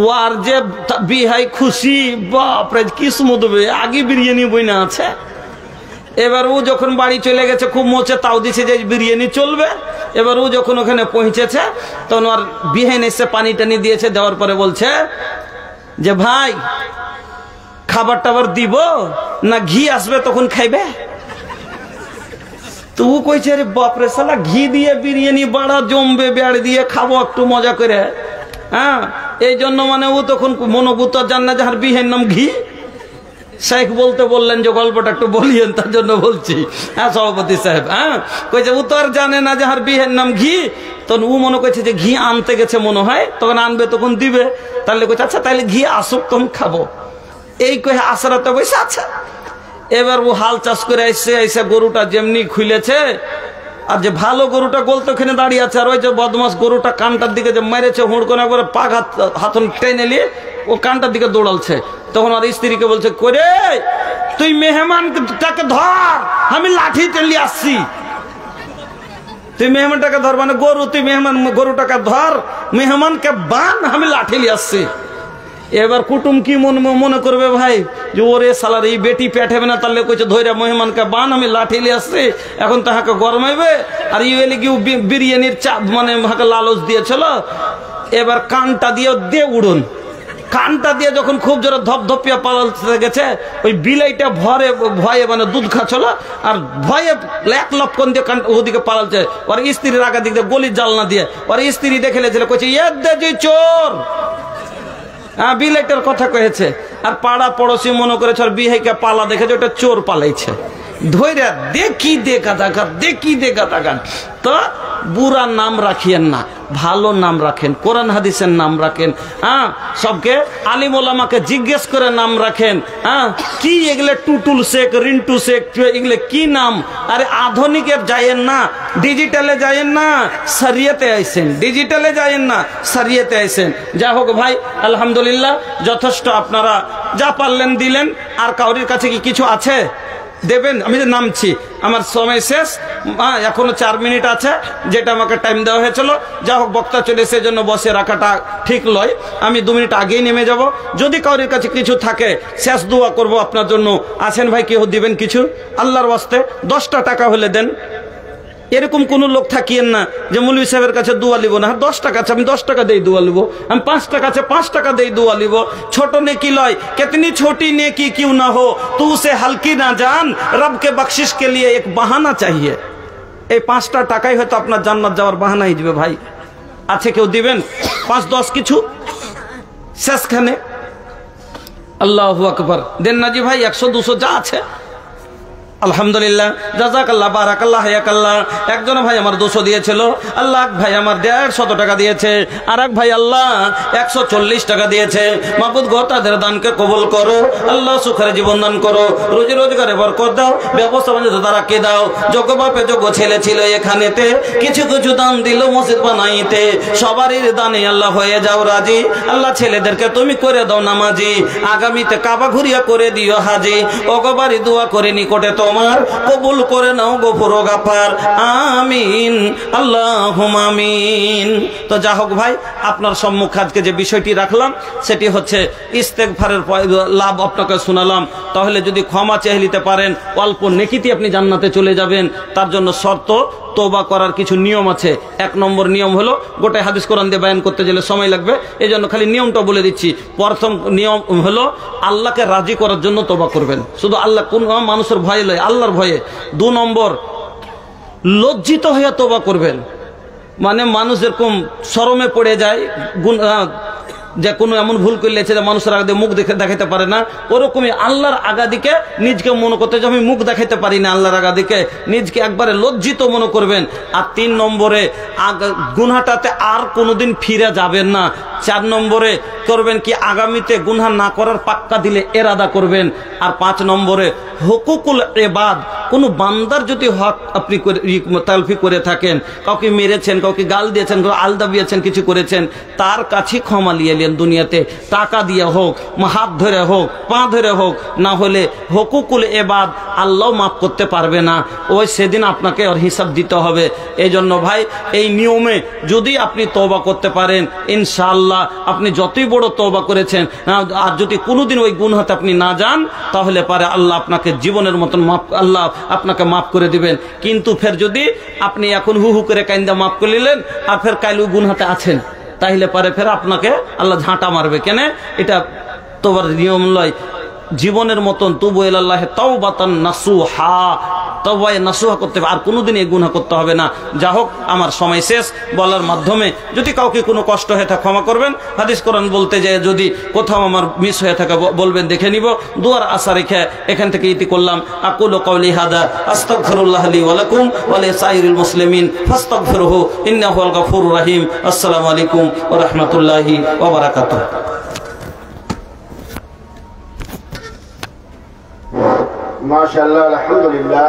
ওর যে বিহাই খুশি, বাপরে কি সুমুদবে, আগে বিরিয়ানি বইনা আছে। এবার ও যখন বাড়ি চলে গেছে খুব মোচে তাও দিছে যে বিরিয়ানি চলবে। এবার ও যখন ওখানে পৌঁছেছে তখন ওর বিহাইন এসে পানি টানি দিয়েছে, দেওয়ার পরে বলছে যে ভাই খাবার টাবার দিব না ঘি আসবে তখন খাইবে? তো ও কইছে রে বাপরে শালা ঘি দিয়ে বিরিয়ানি বাড়া জমবে, বেড় দিয়ে খাবো একটু মজা করে। হ্যাঁ, এই জন্য মানে ও তখন মনোভূত জান না যাহার বিহের নাম ঘি। শেখ বলতে বললেন যে গল্পটা একটু বলিয়েন, তার জন্য বলছি। হ্যাঁ সভাপতি সাহেব, হ্যাঁ কইছে ও তো আর জানে না যাহার বিহের নাম ঘি। তখন ও মনে করছে যে ঘি আনতে গেছে মনে হয়, তখন আনবে তখন দিবে, তাহলে কইছে আচ্ছা তাহলে ঘি আসুক তখন খাবো, এই কয়ে আসারাতে বসে আচ্ছা। এবার ও হাল চাষ করে এসে গরুটা যেমনি খুলেছে, আর যে ভালো গরুটা গোলতে ওখানে দাঁড়িয়ে আছে, আর ওই যে বদমাস গরুটা কানটার দিকে যে মেরেছে হুড়কোন একবারে পাক হাতন টেনে নিয়ে ও কানটার দিকে দৌড়ালছে। তখন আর স্ত্রীকে বলছে করে তুই মেহমানটাকে ধর, আমি লাঠি টেনে আসছি, তুই মেহমানটাকে ধর, মানে গরু তুই গরুটাকে ধর, মেহমানকে বান, আমি লাঠি নিয়ে আসছি। এবার কুটুম কি মনে করবে ভাই যে ওরে সালার এই বেটি পেঠাবে না, তাহলে কইছে ধৈর্য মেহমানকে বান, আমি লাঠি নিয়ে আসছি, এখন তাহাকে গরমাইবে। আর ইউএলি কি বিরিয়ানির চাপ মানে লালচ দিয়েছিল, এবার কানটা দিয়ে উড়ুন। কানটা দিয়ে যখন খুব জোরে ধপধপিয়া পালাতে গেছে, ওই বিলাইটা ভয়ে মানে দুধ খাচ্ছিল আর ভয়ে এক লক্ষণ দিয়ে ওদিকে পালাচ্ছে। ওর স্ত্রীর আগা দিক দিয়ে গলির জালনা দিয়ে ওর স্ত্রী দেখে লেছিল, কইছে যে চোর। হ্যাঁ, বিলাইটার কথা কয়েছে। আর পাড়া পড়োশি মনে করেছে আর বিহাইকে পালা দেখেছে ওটা চোর পালাইছে। ধৈর্য দেখি দেখা থাকান। তো বুড়া নাম রাখিয়েন না, ভালো নাম রাখেন, কোরআন হাদিসের নাম রাখেন। হ্যাঁ, সবকে আলিম ওলামাকে জিজ্ঞেস করে নাম রাখেন। হ্যাঁ, কি এগুলো টুটুল শেখ, রিন্টু শেখ, এগুলো কি নাম? আরে আধুনিকের যাইয়েন না, ডিজিটালে যাইয়েন না, শরিয়তে আইসেন। ডিজিটালে যাইয়েন না, শরিয়তে আইসেন। যা হোক ভাই, আলহামদুলিল্লাহ যথেষ্ট, আপনারা যা পারলেন দিলেন। আর কাউরির কাছে কি কিছু আছে দেবেন? আমি যে নামছি, আমার সময় শেষ। এখনো 4 মিনিট আছে, যেটা আমাকে টাইম দেওয়া হয়েছিল। যা হোক, বক্তা চলে এসে জন্য বসে রাখাটা ঠিক নয়। আমি 2 মিনিট আগেই নেমে যাব। যদি কারোর কাছে কিছু থাকে, শেষ দোয়া করব আপনার জন্য। আছেন ভাই, কেউ দিবেন কিছু আল্লাহর ওয়াস্তে? 10টা টাকা হলে দেন। এরকম কোন লোক থাকিয়েন না যে মৌলভী সাহেবের কাছে দোয়া লিব না। 10 টাকা আছে, আমি 10 টাকা দিয়ে দোয়া লিব। আমি 5 টাকা আছে, 5 টাকা দিয়ে দোয়া লিব। ছোট নেকি লয়, कितनी छोटी नेकी क्यों ना हो, तू उसे हल्की ना जान, रब के बख्शिश के लिए एक बहाना चाहिए। এই 5টা টাকাই হয়তো আপনার জান্নাত যাওয়ার বাহানা হয়ে যাবে। ভাই আছে কেউ দিবেন? 5-10 কিছু শেষখানে। আল্লাহু আকবার। দেন না জি ভাই, 100-200 যা আছে। আলহামদুলিল্লাহ, জাযাকাল্লাহ, বারাকাল্লাহ, হায়াকাল্লাহ। একজন ভাই আমার 200 দিয়েছিল, আল্লাহ। এক ভাই আমার 150 টাকা দিয়েছে। আর এক ভাই আল্লাহ 140 টাকা দিয়েছে। মাবুদ গো, তাদের দানকে কবুল করো আল্লাহ, সুখের জীবন দান করো, রুজি রোজগারে বরকত দাও, ব্যবস্থা বাণিজ্য তারাকে দাও। যোগ্য বাপে যোগ্য ছেলে ছিল এখানেতে, কিছু কিছু দান দিল মসজিদ বানাইতে। সবারই দানে আল্লাহ হয়ে যাও রাজি। আল্লাহ ছেলেদেরকে তুমি করে দাও নামাজি, আগামীতে কাবা ঘুরিয়া করে দিও হাজি। ওগোবারি দোয়া করে নিকটে তোমার, কবুল করে নাও গফুর গাফার, আমিন আল্লাহুম্মা আমিন। তো যা হোক ভাই, আপনার সম্মুখে আজকে যে বিষয়টি রাখলাম সেটি হচ্ছে ইস্তেগফারের লাভ আপনাকে শোনালাম। তাহলে যদি ক্ষমা চেয়ে নিতে পারেন, অল্প নেকিতে আপনি জান্নাতে চলে যাবেন। তার জন্য শর্ত, তওবা করার কিছু নিয়ম আছে। 1 নম্বর নিয়ম হলো, গোটাই হাদিস কোরআন দিয়ে বয়ান করতে গেলে সময় লাগবে, এই জন্য খালি নিয়মটা বলে দিচ্ছি। প্রথম নিয়ম হলো, আল্লাহকে রাজি করার জন্য তওবা করবেন, শুধু আল্লাহ, কোন মানুষের ভয় লয়, আল্লাহর ভয়ে। 2 নম্বর, লজ্জিত হয়ে তওবা করবেন। মানে মানুষ এরকম শরমে পড়ে যায়, যে কোনো এমন ভুল করলেছে যে মানুষের আগে মুখ দেখাতে পারে না, ওরকমই আল্লাহর আগাদিকে নিজকে মনে করতে যে আমি মুখ দেখাতে পারি না, আল্লাহর আগাদিকে নিজকে একবারে লজ্জিত মনে করবেন। আর 3 নম্বরে, গুনাহটাতে আর কোনোদিন ফিরে যাবেন না। 4 নম্বরে করবেন কি, আগামীতে গুনাহ না করার পাক্কা দিলে এরাদা করবেন। আর 5 নম্বরে, হুকুকুল ইবাদ, কোনো বান্দার যদি হক আপনি তালফি করে থাকেন, কাউকে মেরেছেন, কাউকে গাল দিয়েছেন, কাউকে আলদা দিয়েছেন, কিছু করেছেন, তার কাছে ক্ষমা নিয়ে এলেন দুনিয়াতে, টাকা দিয়ে হোক, হাত ধরে হোক, পা ধরে হোক, না হলে হুকুকুল ইবাদ আল্লাহ মাফ করতে পারবে না। ওই সেদিন আপনাকে ওর হিসাব দিতে হবে। এই জন্য ভাই, এই নিয়মে যদি আপনি তওবা করতে পারেন, ইনশাআল্লাহ আপনি যতই বড় তওবা করেছেন, আর যদি কোনোদিন ওই গুনাহতে আপনি না যান, তাহলে পারে আল্লাহ আপনাকে জীবনের মতন মাফ, আল্লাহ আপনাকে মাফ করে দিবেন। কিন্তু ফের যদি আপনি এখন হু হু করে কাইন্দা মাফ করে নিলেন, আর ফের কাল ওই গুনাহতে আছেন, তাহলে পারে ফের আপনাকে আল্লাহ ঝাঁটা মারবে। কেন? এটা তওবার নিয়ম লয়। জীবনের মতন তুবু ইলাল্লাহি তাওবাতান নাসুহা, তওবায়ে নাসুহা করতে হবে, আর কোনোদিন এই গুনাহ করতে হবে না। যা হোক, আমার সময় শেষ। বলার মাধ্যমে যদি কাউকে কোনো কষ্ট হয়ে থাকে ক্ষমা করবেন। হাদিস কোরআন বলতে যায় যদি কোথাও আমার মিস হয়ে থাকে বলবেন, দেখে নিব। দুয়ার আশা রেখে এখান থেকে ইতি করলাম। আকুলু কওলি হাদা, আস্তাগফিরুল্লাহ লি ওয়া লাকুম ওয়া লিসাইরিল মুসলিমিন ফাস্তাগফিরুহু ইন্নাহু আল গফুরুর রহিম। আসসালামু আলাইকুম ওয়া রাহমাতুল্লাহি ওয়া বারাকাতুহু। माशाअल्लाह, अल्हम्दुलिल्लाह।